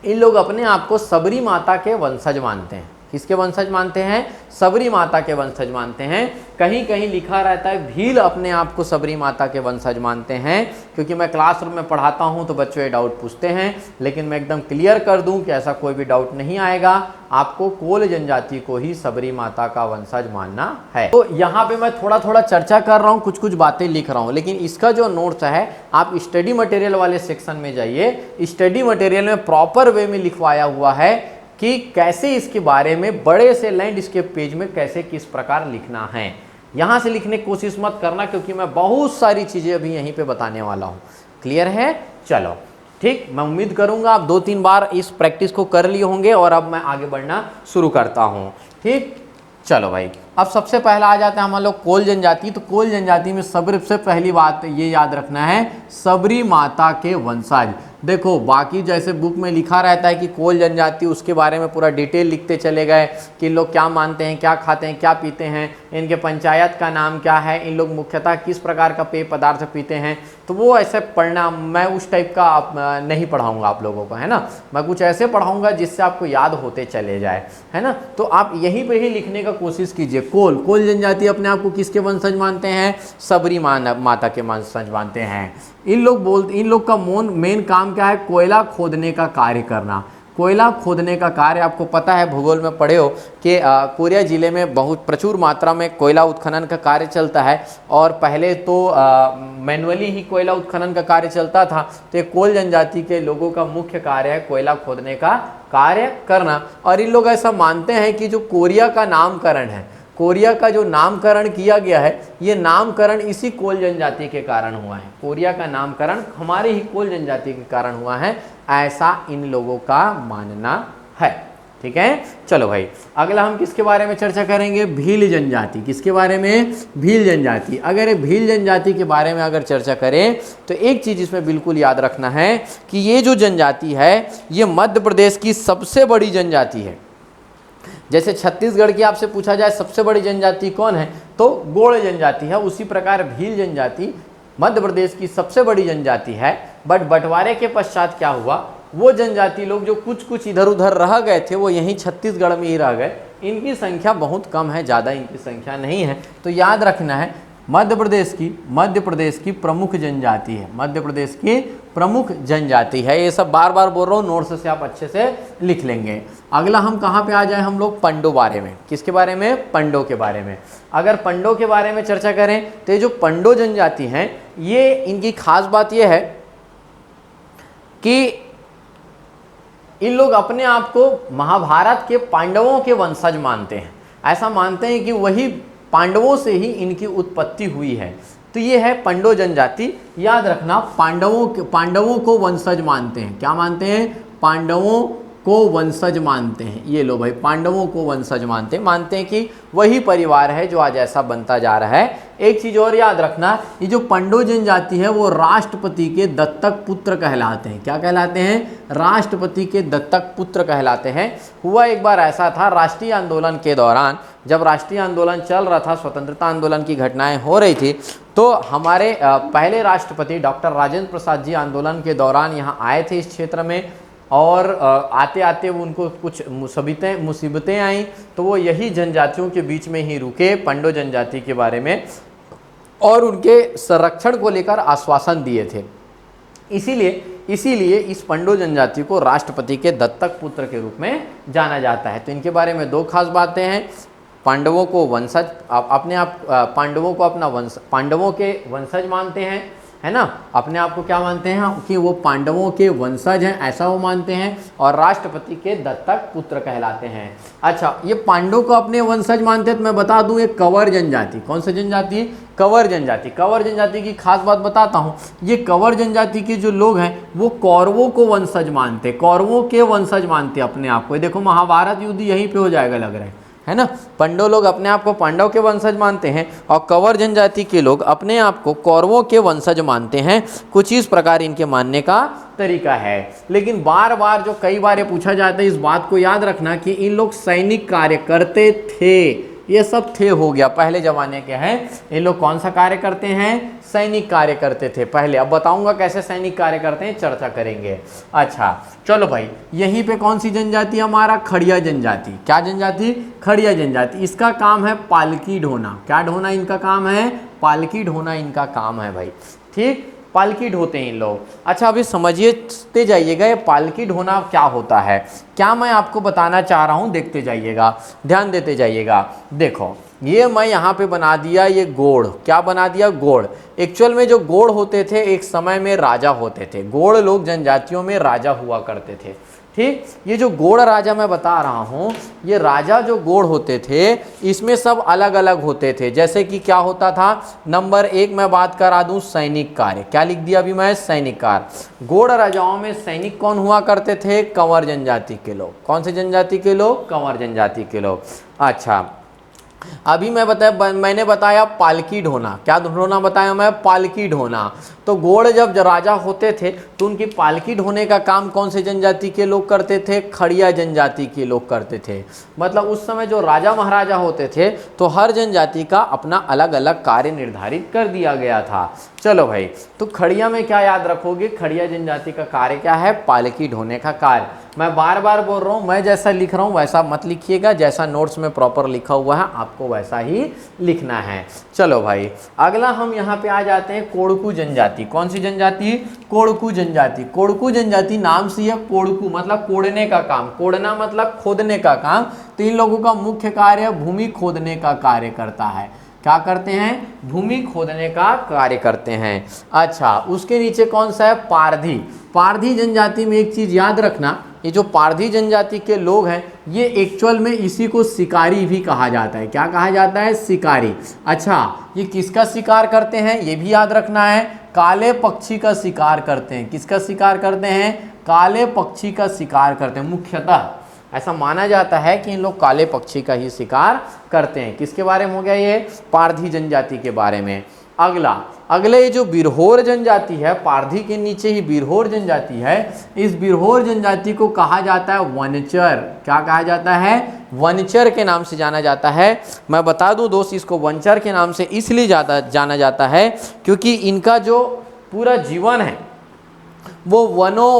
इन लोग अपने आप को सबरी माता के वंशज मानते हैं। किसके वंशज मानते हैं? सबरी माता के वंशज मानते हैं। कहीं कहीं लिखा रहता है भील अपने आप को सबरी माता के वंशज मानते हैं। क्योंकि मैं क्लासरूम में पढ़ाता हूं तो बच्चों ये डाउट पूछते हैं, लेकिन मैं एकदम क्लियर कर दूं कि ऐसा कोई भी डाउट नहीं आएगा। आपको कोल जनजाति को ही सबरी माता का वंशज मानना है। तो यहाँ पे मैं थोड़ा चर्चा कर रहा हूँ, कुछ बातें लिख रहा हूँ, लेकिन इसका जो नोट्स है आप स्टडी मटेरियल वाले सेक्शन में जाइए। स्टडी मटेरियल में प्रॉपर वे में लिखवाया हुआ है कि कैसे इसके बारे में बड़े से लैंडस्केप पेज में कैसे किस प्रकार लिखना है। यहाँ से लिखने की कोशिश मत करना, क्योंकि मैं बहुत सारी चीज़ें अभी यहीं पे बताने वाला हूँ। क्लियर है? चलो ठीक, मैं उम्मीद करूँगा आप 2-3 बार इस प्रैक्टिस को कर लिए होंगे और अब मैं आगे बढ़ना शुरू करता हूँ। ठीक, चलो भाई, अब सबसे पहला आ जाता है हम लोग कोल जनजाति। तो कोल जनजाति में सबसे पहली बात ये याद रखना है, सबरी माता के वंशज। देखो बाकी जैसे बुक में लिखा रहता है कि कोल जनजाति, उसके बारे में पूरा डिटेल लिखते चले गए कि इन लोग क्या मानते हैं, क्या खाते हैं, क्या पीते हैं, इनके पंचायत का नाम क्या है, इन लोग मुख्यतः किस प्रकार का पेय पदार्थ पीते हैं। तो वो ऐसे पढ़ना, मैं उस टाइप का नहीं पढ़ाऊँगा आप लोगों को, है ना। मैं कुछ ऐसे पढ़ाऊँगा जिससे आपको याद होते चले जाए, है ना। तो आप यहीं पर ही लिखने का कोशिश कीजिए। कोल जनजाति अपने आप को किसके वंशज मानते हैं? सबरी माता के वंशज मानते हैं। इन लोग का मेन काम क्या है? कोयला खोदने का कार्य करना। कोयला खोदने का कार्य, आपको पता है भूगोल में पढ़े हो कि कोरिया जिले में बहुत प्रचुर मात्रा में कोयला उत्खनन का कार्य चलता है। और पहले तो मैनुअली ही कोयला उत्खनन का कार्य चलता था। तो ये कोल जनजाति के लोगों का मुख्य कार्य है कोयला खोदने का कार्य करना। और इन लोग ऐसा मानते हैं कि जो कोरिया का नामकरण है, कोरिया का जो नामकरण किया गया है, ये नामकरण इसी कोल जनजाति के कारण हुआ है। कोरिया का नामकरण हमारे ही कोल जनजाति के कारण हुआ है, ऐसा इन लोगों का मानना है। ठीक है, चलो भाई अगला हम किसके बारे में चर्चा करेंगे? भील जनजाति। किसके बारे में? भील जनजाति। अगर ये भील जनजाति के बारे में अगर चर्चा करें तो एक चीज़ इसमें बिल्कुल याद रखना है कि ये जो जनजाति है ये मध्य प्रदेश की सबसे बड़ी जनजाति है। जैसे छत्तीसगढ़ की आपसे पूछा जाए सबसे बड़ी जनजाति कौन है, तो गोंड जनजाति है। उसी प्रकार भील जनजाति मध्य प्रदेश की सबसे बड़ी जनजाति है। बट बंटवारे के पश्चात क्या हुआ, वो जनजाति लोग जो कुछ इधर उधर रह गए थे वो यहीं छत्तीसगढ़ में ही रह गए। इनकी संख्या बहुत कम है, ज़्यादा इनकी संख्या नहीं है। तो याद रखना है मध्य प्रदेश की प्रमुख जनजाति है। मध्य प्रदेश की प्रमुख जनजाति है। ये सब बार बार बोल रहा हूँ, नोट्स से आप अच्छे से लिख लेंगे। अगला हम कहाँ पे आ जाए हम लोग? पंडो बारे में। किसके बारे में? पंडो के बारे में। अगर पंडो के बारे में चर्चा करें तो ये जो पंडो जनजाति हैं, ये इनकी खास बात ये है कि इन लोग अपने आप को महाभारत के पांडवों के वंशज मानते हैं। ऐसा मानते हैं कि वही पांडवों से ही इनकी उत्पत्ति हुई है। तो ये है पंडो जनजाति। याद रखना, पांडवों को वंशज मानते हैं। क्या मानते हैं? पांडवों को वंशज मानते हैं। ये लो भाई, पांडवों को वंशज मानते हैं कि वही परिवार है जो आज ऐसा बनता जा रहा है। एक चीज़ और याद रखना, ये जो पंडो जनजाति है वो राष्ट्रपति के दत्तक पुत्र कहलाते हैं। क्या कहलाते हैं? राष्ट्रपति के दत्तक पुत्र कहलाते हैं। हुआ एक बार ऐसा था राष्ट्रीय आंदोलन के दौरान, जब राष्ट्रीय आंदोलन चल रहा था, स्वतंत्रता आंदोलन की घटनाएं हो रही थी, तो हमारे पहले राष्ट्रपति डॉक्टर राजेंद्र प्रसाद जी आंदोलन के दौरान यहाँ आए थे इस क्षेत्र में। और आते आते उनको कुछ मुसीबतें आई, तो वो यही जनजातियों के बीच में ही रुके पंडो जनजाति के बारे में और उनके संरक्षण को लेकर आश्वासन दिए थे। इसीलिए इस पंडो जनजाति को राष्ट्रपति के दत्तक पुत्र के रूप में जाना जाता है। तो इनके बारे में दो खास बातें हैं। पांडवों को वंशज, अपने आप पांडवों को अपना पांडवों के वंशज मानते हैं, है ना। अपने आप को क्या मानते हैं कि वो पांडवों के वंशज हैं, ऐसा वो मानते हैं। और राष्ट्रपति के दत्तक पुत्र कहलाते हैं। अच्छा, ये पांडवों को अपने वंशज मानते हैं तो मैं बता दूं, ये कंवर जनजाति। कौन सी जनजाति? कंवर जनजाति। कंवर जनजाति की खास बात बताता हूँ। ये कंवर जनजाति के जो लोग हैं वो कौरवों को वंशज मानते, कौरवों के वंशज मानते अपने आप को। देखो महाभारत युद्ध यहीं पे हो जाएगा लग रहा है ना। पंडो लोग अपने आप को पांडव के वंशज मानते हैं और कंवर जनजाति के लोग अपने आप को कौरवों के वंशज मानते हैं। कुछ इस प्रकार इनके मानने का तरीका है। लेकिन बार बार जो कई बार ये पूछा जाता है, इस बात को याद रखना कि इन लोग सैनिक कार्य करते थे। ये सब थे हो गया, पहले जमाने के हैं। ये लोग कौन सा कार्य करते हैं? सैनिक कार्य करते थे पहले। अब बताऊंगा कैसे सैनिक कार्य करते हैं, चर्चा करेंगे। अच्छा चलो भाई, यहीं पे कौन सी जनजाति हमारा? खड़िया जनजाति। क्या जनजाति? खड़िया जनजाति। इसका काम है पालकी ढोना। क्या ढोना इनका काम है? पालकी ढोना इनका काम है भाई। ठीक, पालकी ढोते हैं इन लोग। अच्छा अभी समझते जाइएगा ये पालकी ढोना क्या होता है, क्या मैं आपको बताना चाह रहा हूँ, देखते जाइएगा, ध्यान देते जाइएगा। देखो ये मैं यहाँ पे बना दिया ये गोड़। क्या बना दिया? गोड़। एक्चुअल में जो गोड़ होते थे एक समय में राजा होते थे। गोड़ लोग जनजातियों में राजा हुआ करते थे। ठीक, ये जो गोड़ राजा मैं बता रहा हूँ, ये राजा जो गोड़ होते थे इसमें सब अलग अलग होते थे। जैसे कि क्या होता था, नंबर 1 मैं बात करा दूँ सैनिक कार्य। क्या लिख दिया अभी मैं? सैनिक कार्य। गोड़ राजाओं में सैनिक कौन हुआ करते थे? कंवर जनजाति के लोग। कौन से जनजाति के लोग? कंवर जनजाति के लोग। अच्छा अभी मैंने बताया पालकी ढोना। क्या ढोना बताया मैं? पालकी ढोना। तो गोड़ जब राजा होते थे तो उनकी पालकी ढोने का काम कौन से जनजाति के लोग करते थे? खड़िया जनजाति के लोग करते थे। मतलब उस समय जो राजा महाराजा होते थे तो हर जनजाति का अपना अलग अलग कार्य निर्धारित कर दिया गया था। चलो भाई, तो खड़िया में क्या याद रखोगे? खड़िया जनजाति का कार्य क्या है? पालकी ढोने का कार्य। मैं बार बार बोल रहा हूँ, मैं जैसा लिख रहा हूँ वैसा मत लिखिएगा, जैसा नोट्स में प्रॉपर लिखा हुआ है आपको वैसा ही लिखना है। चलो भाई, अगला हम यहाँ पे आ जाते हैं कोड़कू जनजाति। कौन सी जनजाति? कोड़कू जनजाति। कोड़कू जनजाति नाम से है कोड़कू मतलब कोड़ने का काम, कोड़ना मतलब खोदने का काम। तो इन लोगों का मुख्य कार्य भूमि खोदने का कार्य करता है। क्या करते हैं? भूमि खोदने का कार्य करते हैं। अच्छा, उसके नीचे कौन सा है? पारधी। पारधी जनजाति में एक चीज याद रखना, ये जो पारधी जनजाति के लोग हैं ये एक्चुअल में इसी को शिकारी भी कहा जाता है। क्या कहा जाता है? शिकारी। अच्छा, ये किसका शिकार करते हैं ये भी याद रखना है, काले पक्षी का शिकार करते हैं। किसका शिकार करते हैं? काले पक्षी का शिकार करते हैं। मुख्यतः ऐसा माना जाता है कि इन लोग काले पक्षी का ही शिकार करते हैं। किसके बारे में हो गया ये? पारधी जनजाति के बारे में। अगले ये जो बिरहोर जनजाति है, पारधी के नीचे ही बिरहोर जनजाति है, इस बिरहोर जनजाति को कहा जाता है वनचर। क्या कहा जाता है? वनचर के नाम से जाना जाता है। मैं बता दूं दोस्त, इसको वनचर के नाम से इसलिए ज़्यादा जाना जाता है क्योंकि इनका जो पूरा जीवन है वो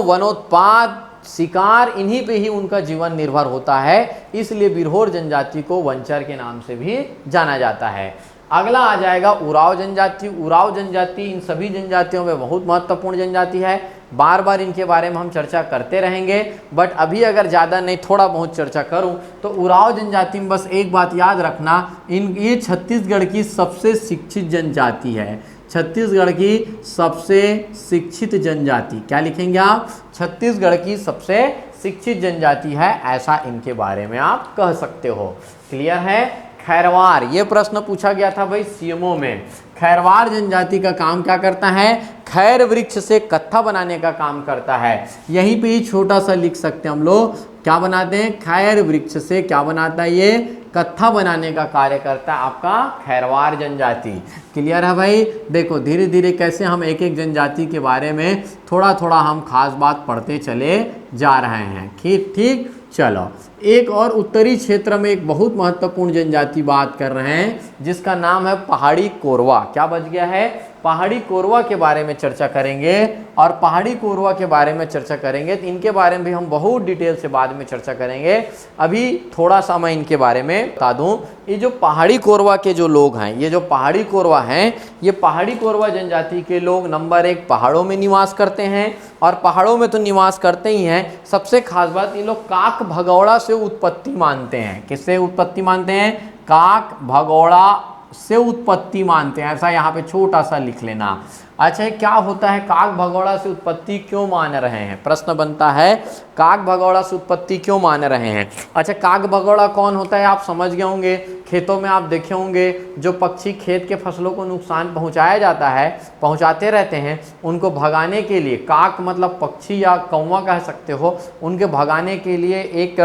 वनोत्पाद शिकार इन्हीं पे ही उनका जीवन निर्भर होता है, इसलिए बिरहोर जनजाति को वनचर के नाम से भी जाना जाता है। अगला आ जाएगा उराव जनजाति। उराव जनजाति इन सभी जनजातियों में बहुत महत्वपूर्ण जनजाति है। बार बार इनके बारे में हम चर्चा करते रहेंगे, बट अभी अगर ज़्यादा नहीं थोड़ा बहुत चर्चा करूं तो उराव जनजाति में बस एक बात याद रखना, ये छत्तीसगढ़ की सबसे शिक्षित जनजाति है। छत्तीसगढ़ की सबसे शिक्षित जनजाति, क्या लिखेंगे आप? छत्तीसगढ़ की सबसे शिक्षित जनजाति है, ऐसा इनके बारे में आप कह सकते हो। क्लियर है? खैरवार, ये प्रश्न पूछा गया था भाई सीएमओ में। खैरवार जनजाति का काम क्या करता है? खैर वृक्ष से कत्था बनाने का काम करता है। यहीं पे ही छोटा सा लिख सकते हैं हम लोग, क्या बनाते हैं? खैर वृक्ष से क्या बनाता है ये? कत्था बनाने का कार्य करता है आपका खैरवार जनजाति। क्लियर है भाई? देखो धीरे धीरे कैसे हम एक एक जनजाति के बारे में थोड़ा थोड़ा हम खास बात पढ़ते चले जा रहे हैं। ठीक, चलो एक और उत्तरी क्षेत्र में एक बहुत महत्वपूर्ण जनजाति बात कर रहे हैं जिसका नाम है पहाड़ी कोरवा। क्या बच गया है? पहाड़ी कोरवा के बारे में चर्चा करेंगे, और पहाड़ी कोरवा के बारे में चर्चा करेंगे तो इनके बारे में भी हम बहुत डिटेल से बाद में चर्चा करेंगे। अभी थोड़ा सा मैं इनके बारे में बता दूं, ये जो पहाड़ी कोरवा के जो लोग हैं, ये जो पहाड़ी कोरवा हैं, ये पहाड़ी कोरवा जनजाति के लोग नंबर 1 पहाड़ों में निवास करते हैं, और पहाड़ों में तो निवास करते ही हैं, सबसे खास बात ये लोग काक भगौड़ा से उत्पत्ति मानते हैं। किससे उत्पत्ति मानते हैं? काक भगौड़ा से उत्पत्ति मानते हैं। ऐसा यहाँ पे छोटा सा लिख लेना। अच्छा, क्या होता है काक भगौड़ा से उत्पत्ति क्यों मान रहे हैं? प्रश्न बनता है काक भगौड़ा से उत्पत्ति क्यों मान रहे हैं? अच्छा, काक भगौड़ा कौन होता है आप समझ गए होंगे। खेतों में आप देखे होंगे जो पक्षी खेत के फसलों को नुकसान पहुंचाया जाता है, पहुंचाते रहते हैं, उनको भगाने के लिए काक मतलब पक्षी या कौवा कह सकते हो, उनके भगाने के लिए एक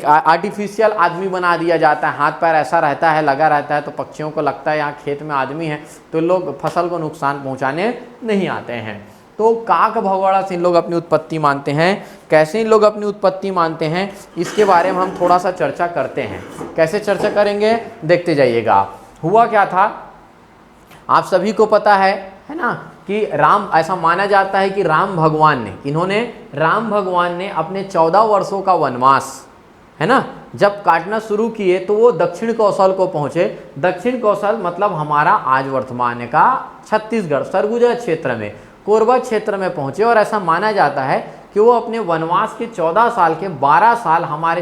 आर्टिफिशियल आदमी बना दिया जाता है। हाथ पैर ऐसा रहता है, लगा रहता है, तो पक्षियों को लगता है यहाँ खेत में आदमी है, तो लोग फसल को नुकसान पहुंचाने नहीं आते हैं। तो काक भगौड़ा से इन लोग अपनी उत्पत्ति मानते हैं। कैसे इन लोग अपनी उत्पत्ति मानते हैं इसके बारे में हम थोड़ा सा चर्चा करते हैं। कैसे चर्चा करेंगे देखते जाइएगा। हुआ क्या था आप सभी को पता है ना, कि राम, ऐसा माना जाता है कि राम भगवान ने अपने 14 वर्षों का वनवास है ना जब काटना शुरू किए तो वो दक्षिण कौशल को पहुँचे। दक्षिण कौशल मतलब हमारा आज वर्तमान का छत्तीसगढ़ सरगुजा क्षेत्र में, कोरबा क्षेत्र में पहुँचे, और ऐसा माना जाता है कि वो अपने वनवास के 14 साल के 12 साल हमारे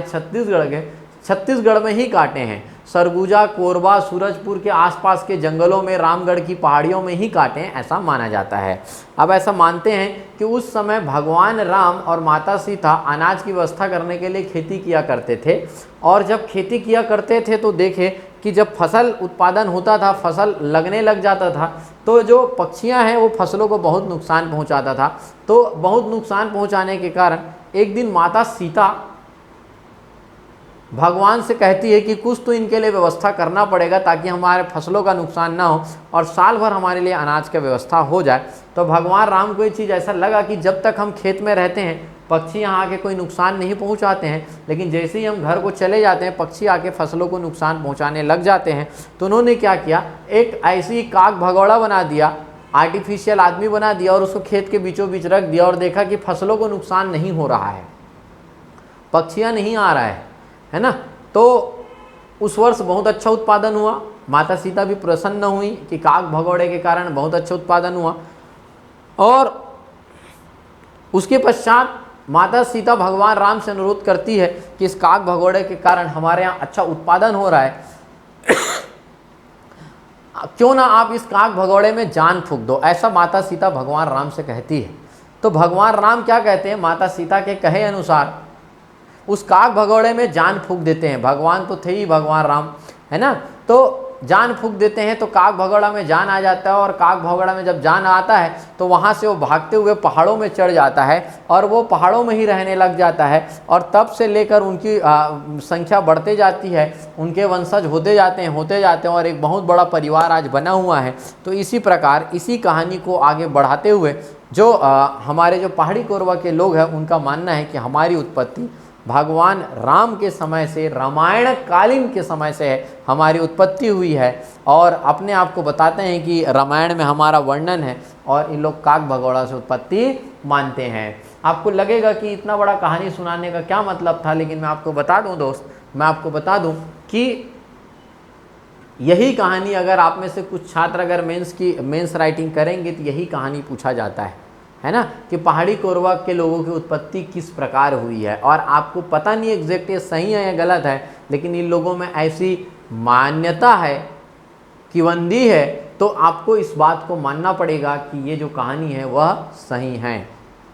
छत्तीसगढ़ में ही काटे हैं। सरगुजा, कोरबा, सूरजपुर के आसपास के जंगलों में, रामगढ़ की पहाड़ियों में ही काटे हैं, ऐसा माना जाता है। अब ऐसा मानते हैं कि उस समय भगवान राम और माता सीता अनाज की व्यवस्था करने के लिए खेती किया करते थे, और जब खेती किया करते थे तो देखे कि जब फसल उत्पादन होता था, फसल लगने लग जाता था, तो जो पक्षियां हैं वो फसलों को बहुत नुकसान पहुंचाता था। तो बहुत नुकसान पहुंचाने के कारण एक दिन भगवान से कहती है कि कुछ तो इनके लिए व्यवस्था करना पड़ेगा ताकि हमारे फसलों का नुकसान ना हो और साल भर हमारे लिए अनाज का व्यवस्था हो जाए। तो भगवान राम को ये चीज़ ऐसा लगा कि जब तक हम खेत में रहते हैं पक्षी यहाँ आके कोई नुकसान नहीं पहुँचाते हैं, लेकिन जैसे ही हम घर को चले जाते हैं पक्षी आके फसलों को नुकसान पहुँचाने लग जाते हैं। तो उन्होंने क्या किया, एक ऐसी काग भगौड़ा बना दिया, आर्टिफिशियल आदमी बना दिया और उसको खेत के बीचों बीच रख दिया और देखा कि फसलों को नुकसान नहीं हो रहा है, पक्षियाँ नहीं आ रहा है ना। तो उस वर्ष बहुत अच्छा उत्पादन हुआ। माता सीता भी प्रसन्न हुई कि काग भगौड़े के कारण बहुत अच्छा उत्पादन हुआ। और उसके पश्चात माता सीता भगवान राम से अनुरोध करती है कि इस काग भगौड़े के कारण हमारे यहाँ अच्छा उत्पादन हो रहा है, क्यों ना आप इस काग भगौड़े में जान फूंक दो। ऐसा माता सीता भगवान राम से कहती है। तो भगवान राम क्या कहते हैं, माता सीता के कहे अनुसार उस काग भगौड़े में जान फूंक देते हैं। भगवान तो थे ही भगवान राम, है ना। तो जान फूंक देते हैं तो काग भगौड़ा में जान आ जाता है और काग भगौड़ा में जब जान आता है तो वहाँ से वो भागते हुए पहाड़ों में चढ़ जाता है और वो पहाड़ों में ही रहने लग जाता है। और तब से लेकर उनकी संख्या बढ़ते जाती है, उनके वंशज होते जाते हैं और एक बहुत बड़ा परिवार आज बना हुआ है। तो इसी प्रकार इसी कहानी को आगे बढ़ाते हुए जो हमारे जो पहाड़ी कोरवा के लोग हैं उनका मानना है कि हमारी उत्पत्ति भगवान राम के समय से, रामायण कालीन के समय से हमारी उत्पत्ति हुई है। और अपने आप को बताते हैं कि रामायण में हमारा वर्णन है और इन लोग काग भगौड़ा से उत्पत्ति मानते हैं। आपको लगेगा कि इतना बड़ा कहानी सुनाने का क्या मतलब था, लेकिन मैं आपको बता दूं दोस्त, मैं आपको बता दूं कि यही कहानी अगर आप में से कुछ छात्र अगर मेंस राइटिंग करेंगे तो यही कहानी पूछा जाता है ना, कि पहाड़ी कोरवा के लोगों की उत्पत्ति किस प्रकार हुई है। और आपको पता नहीं एग्जैक्ट ये सही है या गलत है, लेकिन इन लोगों में ऐसी मान्यता है, किवंदी है, तो आपको इस बात को मानना पड़ेगा कि ये जो कहानी है वह सही है।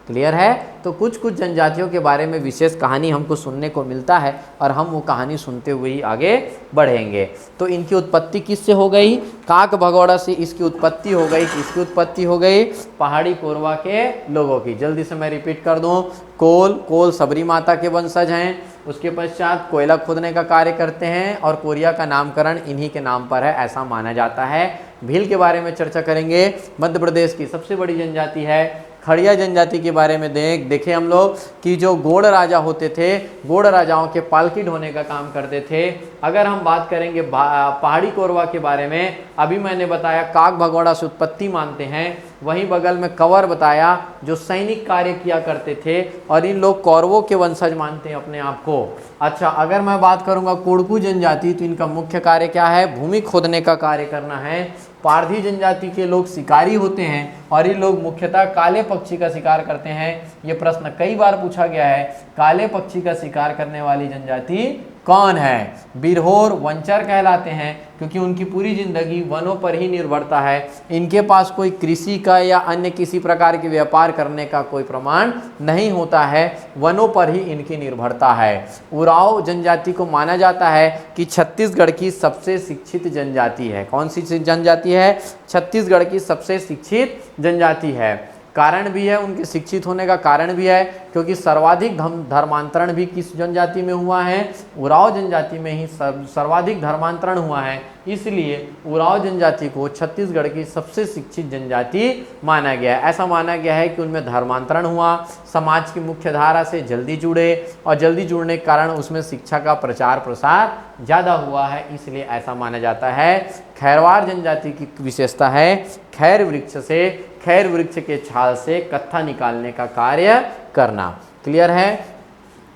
क्लियर है। तो कुछ कुछ जनजातियों के बारे में विशेष कहानी हमको सुनने को मिलता है और हम वो कहानी सुनते हुए ही आगे बढ़ेंगे। तो इनकी उत्पत्ति किससे हो गई, काग भगौड़ा से इसकी उत्पत्ति हो गई। किसकी उत्पत्ति हो गई, पहाड़ी कोरवा के लोगों की। जल्दी से मैं रिपीट कर दूं, कोल सबरी माता के वंशज हैं। उसके पश्चात कोयला खोदने का कार्य करते हैं और कोरिया का नामकरण इन्हीं के नाम पर है, ऐसा माना जाता है। भील के बारे में चर्चा करेंगे। मध्य प्रदेश की सबसे बड़ी जनजाति है। खड़िया जनजाति के बारे में देखें हम लोग कि जो गोड़ राजा होते थे, गोड़ राजाओं के पालकी ढोने का काम करते थे। अगर हम बात करेंगे पहाड़ी कोरवा के बारे में, अभी मैंने बताया काग भगौड़ा से उत्पत्ति मानते हैं। वहीं बगल में कंवर बताया जो सैनिक कार्य किया करते थे और इन लोग कौरवों के वंशज मानते हैं अपने आप को। अच्छा, अगर मैं बात करूंगा कोड़कू जनजाति, तो इनका मुख्य कार्य क्या है, भूमि खोदने का कार्य करना है। पारधी जनजाति के लोग शिकारी होते हैं और ये लोग मुख्यतः काले पक्षी का शिकार करते हैं। ये प्रश्न कई बार पूछा गया है, काले पक्षी का शिकार करने वाली जनजाति कौन है। बिरहोर वंचर कहलाते हैं क्योंकि उनकी पूरी जिंदगी वनों पर ही निर्भरता है। इनके पास कोई कृषि का या अन्य किसी प्रकार के व्यापार करने का कोई प्रमाण नहीं होता है, वनों पर ही इनकी निर्भरता है। उरांव जनजाति को माना जाता है कि छत्तीसगढ़ की सबसे शिक्षित जनजाति है। कौन सी जनजाति है, छत्तीसगढ़ की सबसे शिक्षित जनजाति है। कारण भी है, उनके शिक्षित होने का कारण भी है क्योंकि सर्वाधिक धर्मांतरण भी किस जनजाति में हुआ है, उरांव जनजाति में ही सर्वाधिक धर्मांतरण हुआ है। इसलिए उरांव जनजाति को छत्तीसगढ़ की सबसे शिक्षित जनजाति माना गया है। ऐसा माना गया है कि उनमें धर्मांतरण हुआ, समाज की मुख्य धारा से जल्दी जुड़े और जल्दी जुड़ने के कारण उसमें शिक्षा का प्रचार प्रसार ज़्यादा हुआ है, इसलिए ऐसा माना जाता है। खैरवार जनजाति की विशेषता है खैर वृक्ष के छाल से कत्था निकालने का कार्य करना। क्लियर है।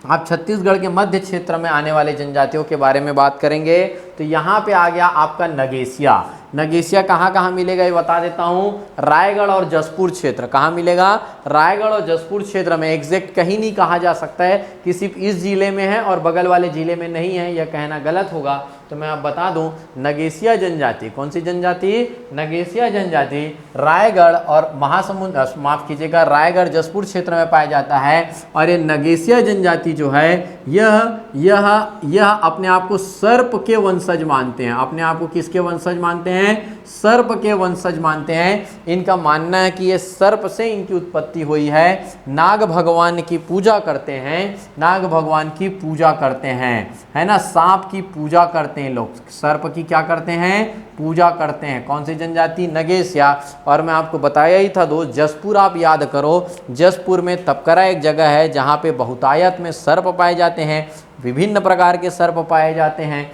आप छत्तीसगढ़ के मध्य क्षेत्र में आने वाले जनजातियों के बारे में बात करेंगे तो यहाँ पे आ गया आपका नगेशिया। नगेशिया कहाँ मिलेगा ये बता देता हूँ, रायगढ़ और जसपुर क्षेत्र। कहाँ मिलेगा, रायगढ़ और जसपुर क्षेत्र में। एग्जैक्ट कहीं नहीं कहा जा सकता है कि सिर्फ इस जिले में है और बगल वाले जिले में नहीं है, यह कहना गलत होगा। तो मैं आप बता दूं, नगेशिया जनजाति, कौन सी जनजाति? नगेशिया जनजाति रायगढ़ और महासमुंद, माफ कीजिएगा, रायगढ़ जसपुर क्षेत्र में पाया जाता है। और ये नगेशिया जनजाति जो है यह अपने आप को सर्प के वंशज मानते हैं। अपने आप को किसके वंशज मानते हैं? सर्प के वंशज मानते हैं। इनका मानना है कि ये सर्प से इनकी उत्पत्ति हुई है। नाग भगवान की पूजा करते हैं, नाग भगवान की पूजा करते हैं, है ना, सांप की पूजा करते हैं लोग, सर्प की क्या करते हैं? पूजा करते हैं। कौन सी जनजाति? नगेशिया। और मैं आपको बताया ही था दोस्त, जसपुर आप याद करो, जसपुर में तपकरा एक जगह है जहाँ पे बहुतायत में सर्प पाए जाते हैं, विभिन्न प्रकार के सर्प पाए जाते हैं।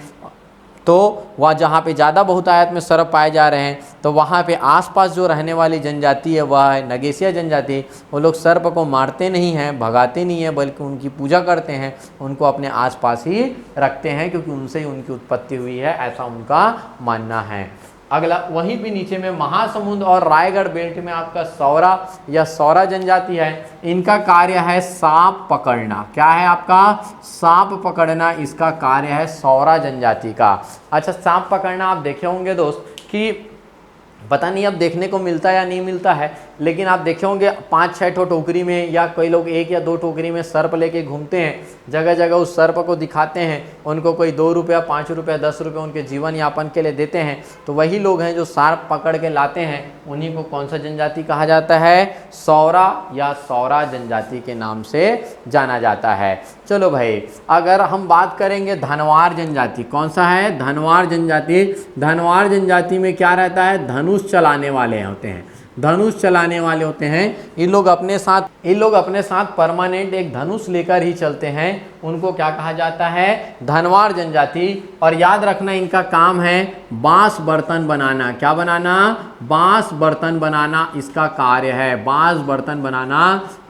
तो वह जहाँ पे ज़्यादा बहुतायत में सर्प पाए जा रहे हैं, तो वहाँ पे आसपास जो रहने वाली जनजाति है वह है नगेशिया जनजाति। वो लोग सर्प को मारते नहीं हैं, भगाते नहीं हैं, बल्कि उनकी पूजा करते हैं, उनको अपने आसपास ही रखते हैं, क्योंकि उनसे ही उनकी उत्पत्ति हुई है, ऐसा उनका मानना है। अगला वहीं भी नीचे में महासमुंद और रायगढ़ बेल्ट में आपका सौरा या सौरा जनजाति है। इनका कार्य है सांप पकड़ना। क्या है आपका? सांप पकड़ना इसका कार्य है सौरा जनजाति का। अच्छा, सांप पकड़ना आप देखे होंगे दोस्त कि पता नहीं अब देखने को मिलता है या नहीं मिलता है, लेकिन आप देखे होंगे 5-6 ठो टोकरी में, या कई लोग 1 या 2 टोकरी में सर्प लेके घूमते हैं, जगह जगह उस सर्प को दिखाते हैं, उनको कोई 2 रुपया 5 रुपया 10 रुपये उनके जीवन यापन के लिए देते हैं। तो वही लोग हैं जो सर्प पकड़ के लाते हैं, उन्हीं को कौन सा जनजाति कहा जाता है? सौरा या सौरा जनजाति के नाम से जाना जाता है। चलो भाई, अगर हम बात करेंगे धनवार जनजाति, कौन सा है? धनवार जनजाति। धनवार जनजाति में क्या रहता है? धनुष चलाने वाले होते हैं, धनुष चलाने वाले होते हैं। इन लोग अपने साथ परमानेंट एक धनुष लेकर ही चलते हैं, उनको क्या कहा जाता है? धनवार जनजाति। और याद रखना, इनका काम है बांस बर्तन बनाना। क्या बनाना? बांस बर्तन बनाना इसका कार्य है। बांस बर्तन बनाना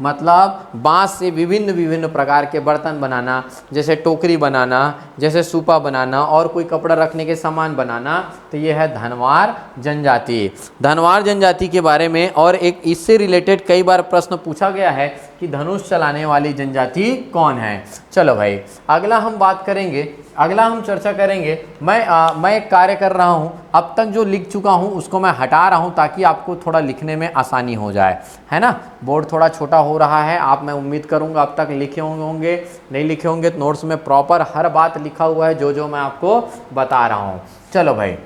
मतलब बांस से विभिन्न विभिन्न प्रकार के बर्तन बनाना, जैसे टोकरी बनाना, जैसे सूपा बनाना, और कोई कपड़ा रखने के सामान बनाना। तो ये है धनवार जनजाति। धनवार जनजाति के बारे में और एक इससे रिलेटेड कई बार प्रश्न पूछा गया है कि धनुष चलाने वाली जनजाति कौन है। चलो भाई, अगला हम बात करेंगे, अगला हम चर्चा करेंगे। मैं एक कार्य कर रहा हूँ, अब तक जो लिख चुका हूँ उसको मैं हटा रहा हूँ ताकि आपको थोड़ा लिखने में आसानी हो जाए, है ना। बोर्ड थोड़ा छोटा हो रहा है, आप, मैं उम्मीद करूँगा अब तक लिखे होंगे, नहीं लिखे होंगे तो नोट्स में प्रॉपर हर बात लिखा हुआ है जो मैं आपको बता रहा हूँ। चलो भाई,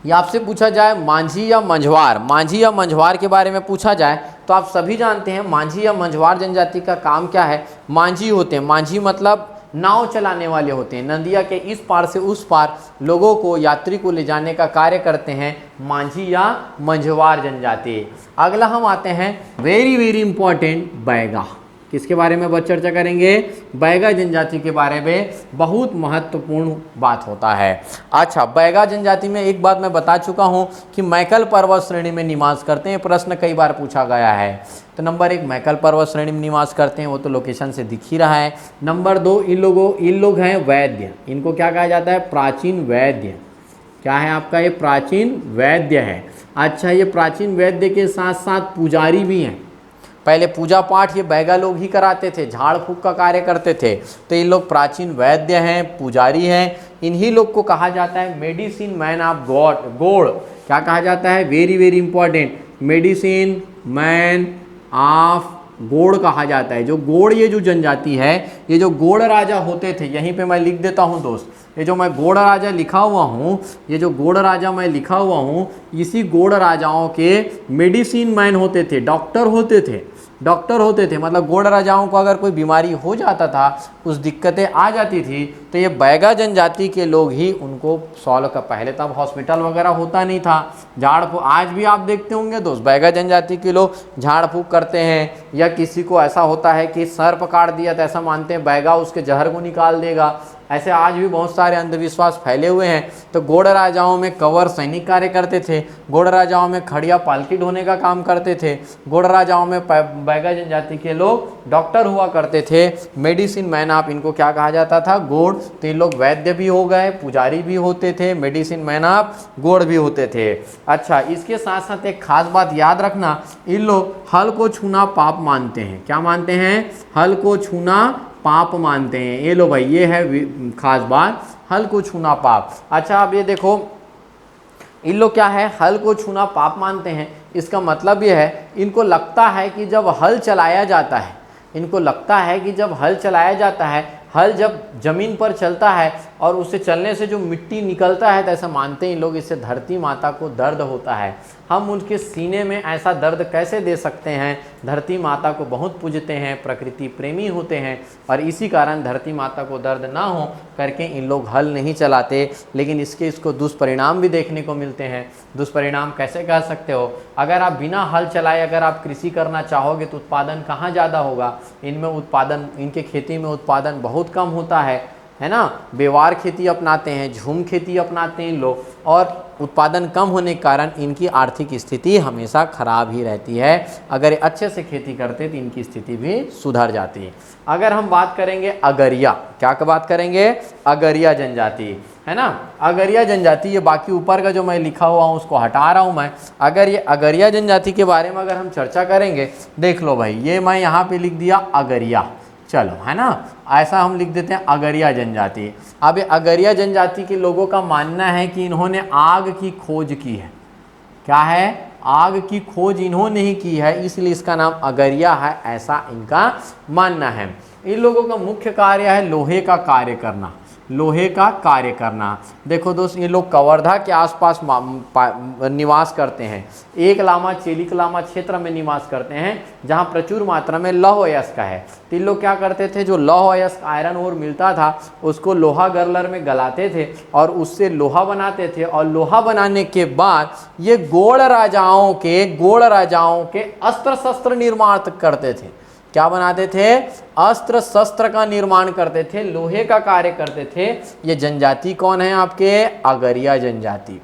ये आपसे पूछा जाए मांझी या मंझवार, मांझी या मंझवार के बारे में पूछा जाए तो आप सभी जानते हैं मांझी या मंझवार जनजाति का काम क्या है। मांझी होते हैं, मांझी मतलब नाव चलाने वाले होते हैं, नदिया के इस पार से उस पार लोगों को, यात्री को ले जाने का कार्य करते हैं मांझी या मंझवार जनजाति। अगला हम आते हैं वेरी इंपॉर्टेंट बैगा। किसके बारे में बहुत चर्चा करेंगे? बैगा जनजाति के बारे में बहुत महत्वपूर्ण बात होता है। अच्छा, बैगा जनजाति में एक बात मैं बता चुका हूं कि मैकल पर्वत श्रेणी में निवास करते हैं, प्रश्न कई बार पूछा गया है। तो नंबर 1 मैकल पर्वत श्रेणी में निवास करते हैं, वो तो लोकेशन से दिख ही रहा है। नंबर 2 इन लोग हैं वैद्य, इनको क्या कहा जाता है? प्राचीन वैद्य। क्या है आपका? ये प्राचीन वैद्य है। अच्छा, ये प्राचीन वैद्य के साथ साथ पुजारी भी हैं। पहले पूजा पाठ ये बैगा लोग ही कराते थे, झाड़ फूक का कार्य करते थे। तो ये लोग प्राचीन वैद्य हैं, पुजारी हैं। इन्हीं लोग को कहा जाता है मेडिसिन मैन ऑफ गॉड। क्या कहा जाता है? Very important, medicine man of गोड़ कहा जाता है। जो गोड़, ये जो जनजाति है, ये जो गोड़ राजा होते थे, यहीं पे मैं लिख देता हूँ दोस्त, ये जो मैं गोड़ राजा लिखा हुआ हूँ, ये जो गोड़ राजा मैं लिखा हुआ हूँ, इसी गोड़ राजाओं के मेडिसिन मैन होते थे, डॉक्टर होते थे। मतलब गोड़ राजाओं को अगर कोई बीमारी हो जाता था, कुछ दिक्कतें आ जाती थी, तो ये बैगा जनजाति के लोग ही उनको सॉल्व कर। पहले तब हॉस्पिटल वगैरह होता नहीं था, झाड़ फूक, आज भी आप देखते होंगे दोस्त, बैगा जनजाति के लोग झाड़ फूक करते हैं, या किसी को ऐसा होता है कि सर्प काट दिया तो ऐसा मानते हैं बैगा उसके जहर को निकाल देगा। ऐसे आज भी बहुत सारे अंधविश्वास फैले हुए हैं। तो गोड़ राजाओं में कंवर सैनिक कार्य करते थे, गोड़ राजाओं में खड़िया पालकी ढोने का काम करते थे, गोड़ राजाओं में बैगा जनजाति के लोग डॉक्टर हुआ करते थे, मेडिसिन मैन आप इनको क्या कहा जाता था? गोड़। तो इन लोग वैद्य भी हो गए, पुजारी भी होते थे, मेडिसिन मैन आप गोड़ भी होते थे। अच्छा, इसके साथ साथ एक खास बात याद रखना, इन लोग हल को छूना पाप मानते हैं। क्या मानते हैं? हल को छूना पाप मानते हैं। ये लो भाई, ये है खास बात हल को छूना पाप। अच्छा अब ये देखो, इन लोग क्या है, हल को छूना पाप मानते हैं। इसका मतलब ये है, इनको लगता है कि जब हल चलाया जाता है, इनको लगता है कि जब हल चलाया जाता है, हल जब जमीन पर चलता है और उससे चलने से जो मिट्टी निकलता है, तो ऐसा मानते हैं इन लोग, इससे धरती माता को दर्द होता है। हम उनके सीने में ऐसा दर्द कैसे दे सकते हैं? धरती माता को बहुत पूजते हैं, प्रकृति प्रेमी होते हैं, और इसी कारण धरती माता को दर्द ना हो करके इन लोग हल नहीं चलाते। लेकिन इसको दुष्परिणाम भी देखने को मिलते हैं। दुष्परिणाम कैसे कह सकते हो? अगर आप बिना हल चलाए अगर आप कृषि करना चाहोगे तो उत्पादन कहाँ ज़्यादा होगा? इनमें उत्पादन, इनके खेती में उत्पादन बहुत कम होता है ना। बेवार खेती अपनाते हैं, झूम खेती अपनाते हैं इन लोग, और उत्पादन कम होने के कारण इनकी आर्थिक स्थिति हमेशा खराब ही रहती है। अगर ये अच्छे से खेती करते तो इनकी स्थिति भी सुधर जाती है। अगर हम बात करेंगे अगरिया, क्या का बात करेंगे? अगरिया जनजाति, है ना। अगरिया जनजाति, ये बाकी ऊपर का जो मैं लिखा हुआ हूँ उसको हटा रहा हूँ मैं। अगर ये अगरिया जनजाति के बारे में अगर हम चर्चा करेंगे, देख लो भाई, ये मैं यहाँ पे लिख दिया अगरिया, चलो, है ना, ऐसा हम लिख देते हैं अगरिया जनजाति। अब ये अगरिया जनजाति के लोगों का मानना है कि इन्होंने आग की खोज की है। क्या है? आग की खोज इन्होंने ही की है, इसलिए इसका नाम अगरिया है, ऐसा इनका मानना है। इन लोगों का मुख्य कार्य है लोहे का कार्य करना, लोहे का कार्य करना। देखो दोस्त, ये लोग कवर्धा के आसपास निवास करते हैं। एक लामा चेलिकलामा क्षेत्र में निवास करते हैं, जहां प्रचुर मात्रा में लौह अयस्क है। तो ये लोग क्या करते थे, जो लौह अयस्क आयरन ओर मिलता था उसको लोहा गर्लर में गलाते थे और उससे लोहा बनाते थे, और लोहा बनाने के बाद ये गोड़ राजाओं के अस्त्र शस्त्र निर्माण करते थे। क्या बनाते थे? अस्त्र शस्त्र का निर्माण करते थे, लोहे का कार्य करते थे। ये जनजाति कौन है आपके? अगरिया जनजाति।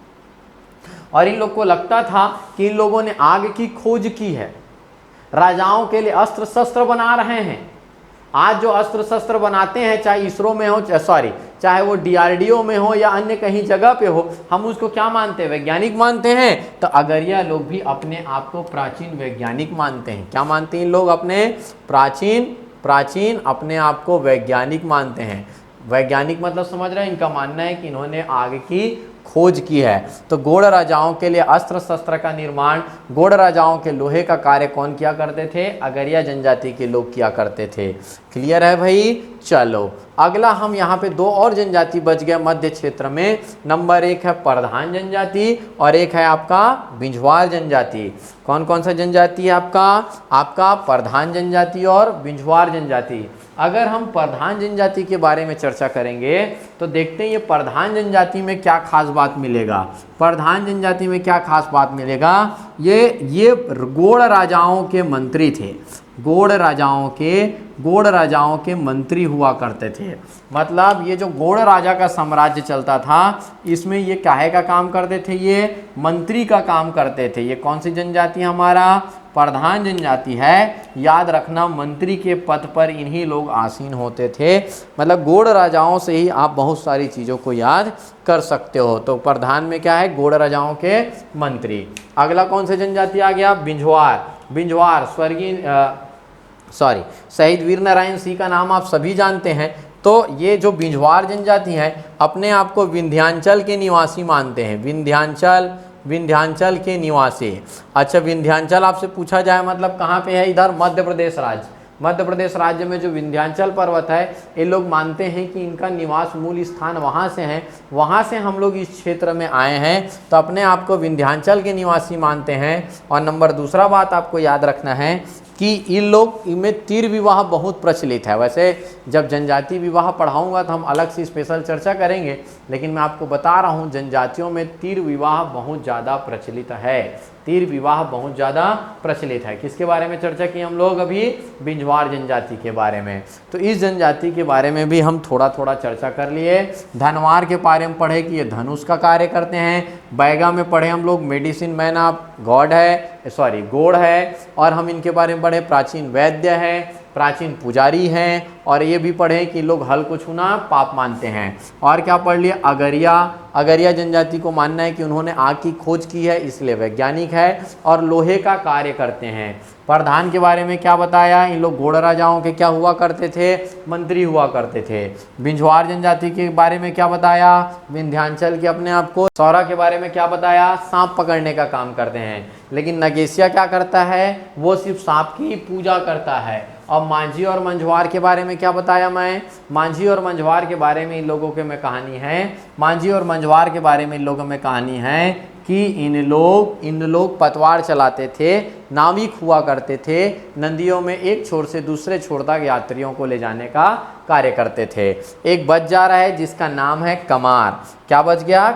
और इन लोग को लगता था कि इन लोगों ने आग की खोज की है, राजाओं के लिए अस्त्र शस्त्र बना रहे हैं। आज जो अस्त्र शस्त्र बनाते हैं, चाहे इसरो में हो, चाहे वो डीआरडीओ में हो या अन्य कहीं जगह पे हो, हम उसको क्या मानते हैं? वैज्ञानिक मानते हैं। तो अगरिया लोग भी अपने आप को प्राचीन वैज्ञानिक मानते हैं। क्या मानते हैं इन लोग? अपने प्राचीन अपने आप को वैज्ञानिक मानते हैं। वैज्ञानिक मतलब समझ रहे हैं? इनका मानना है कि इन्होंने आग की खोज की है। तो गोड़ राजाओं के लिए अस्त्र शस्त्र का निर्माण, गोड़ राजाओं के लोहे का कार्य कौन किया करते थे? अगरिया जनजाति के लोग किया करते थे। क्लियर है भाई? चलो अगला हम यहाँ पे दो और जनजाति बच गए मध्य क्षेत्र में। नंबर 1 है प्रधान जनजाति और एक है आपका बिंझवार जनजाति। कौन कौन सा जनजाति है आपका प्रधान जनजाति और बिंझवार जनजाति। अगर हम प्रधान जनजाति के बारे में चर्चा करेंगे तो देखते हैं ये प्रधान जनजाति में क्या खास बात मिलेगा। प्रधान जनजाति में क्या खास बात मिलेगा? ये गोड़ राजाओं के मंत्री थे, गोड़ राजाओं के मंत्री हुआ करते थे। मतलब ये जो गोड़ राजा का साम्राज्य चलता था, इसमें ये काहे का काम करते थे? ये मंत्री का काम करते थे। ये कौन सी जनजाति हमारा? प्रधान जनजाति है। याद रखना, मंत्री के पद पर इन्हीं लोग आसीन होते थे। मतलब गोड़ राजाओं से ही आप बहुत सारी चीज़ों को याद कर सकते हो। तो प्रधान में क्या है? गोड़ राजाओं के मंत्री। अगला कौन सा जनजाति आ गया? बिंझवार शहीद वीर नारायण सिंह का नाम आप सभी जानते हैं। तो ये जो बिंझवार जनजाति है अपने आप को विंध्याचल के निवासी मानते हैं। विंध्याचल के निवासी। अच्छा, विंध्याचल आपसे पूछा जाए मतलब कहाँ पे है? इधर मध्य प्रदेश राज्य में जो विंध्याचल पर्वत है, ये लोग मानते हैं कि इनका निवास मूल स्थान वहाँ से है, वहाँ से हम लोग इस क्षेत्र में आए हैं, तो अपने आप को विंध्याचल के निवासी मानते हैं। और नंबर दूसरा बात आपको याद रखना है कि इन लोग इनमें तीर विवाह बहुत प्रचलित है। वैसे जब जनजाति विवाह पढ़ाऊंगा तो हम अलग से स्पेशल चर्चा करेंगे, लेकिन मैं आपको बता रहा हूँ जनजातियों में तीर विवाह बहुत ज़्यादा प्रचलित है। तीर विवाह बहुत ज़्यादा प्रचलित है। किसके बारे में चर्चा की हम लोग? अभी बिंझवार जनजाति के बारे में। तो इस जनजाति के बारे में भी हम थोड़ा थोड़ा चर्चा कर लिए। धनवार के बारे में पढ़े कि ये धनुष का कार्य करते हैं। बैगा में पढ़े हम लोग मेडिसिन मैन ऑफ गॉड है, गोड़ है। और हम इनके बारे में पढ़े प्राचीन वैद्य है। प्राचीन पुजारी हैं, और ये भी पढ़े कि लोग हल को छूना पाप मानते हैं। और क्या पढ़ लिए, अगरिया जनजाति को मानना है कि उन्होंने आग की खोज की है इसलिए वैज्ञानिक है और लोहे का कार्य करते हैं। प्रधान के बारे में क्या बताया, इन लोग घोड़ राजाओं के क्या हुआ करते थे, मंत्री हुआ करते थे। बिंझवार जनजाति के बारे में क्या बताया, विंध्याचल के अपने आप को। सौरा के बारे में क्या बताया, सांप पकड़ने का काम करते हैं। लेकिन नगेशिया क्या करता है, वो सिर्फ सांप की पूजा करता है। और मांझी और मंझवार के बारे में क्या बताया मैं, मांझी और मंझवार के बारे में इन लोगों के में कहानी है, मांझी और मंझवार के बारे में इन लोगों में कहानी है कि इन लोग पतवार चलाते थे, नाविक हुआ करते थे, नदियों में एक छोर से दूसरे छोर तक यात्रियों को ले जाने का कार्य करते थे। एक बच जा रहा है जिसका नाम है कमार। क्या बच गया,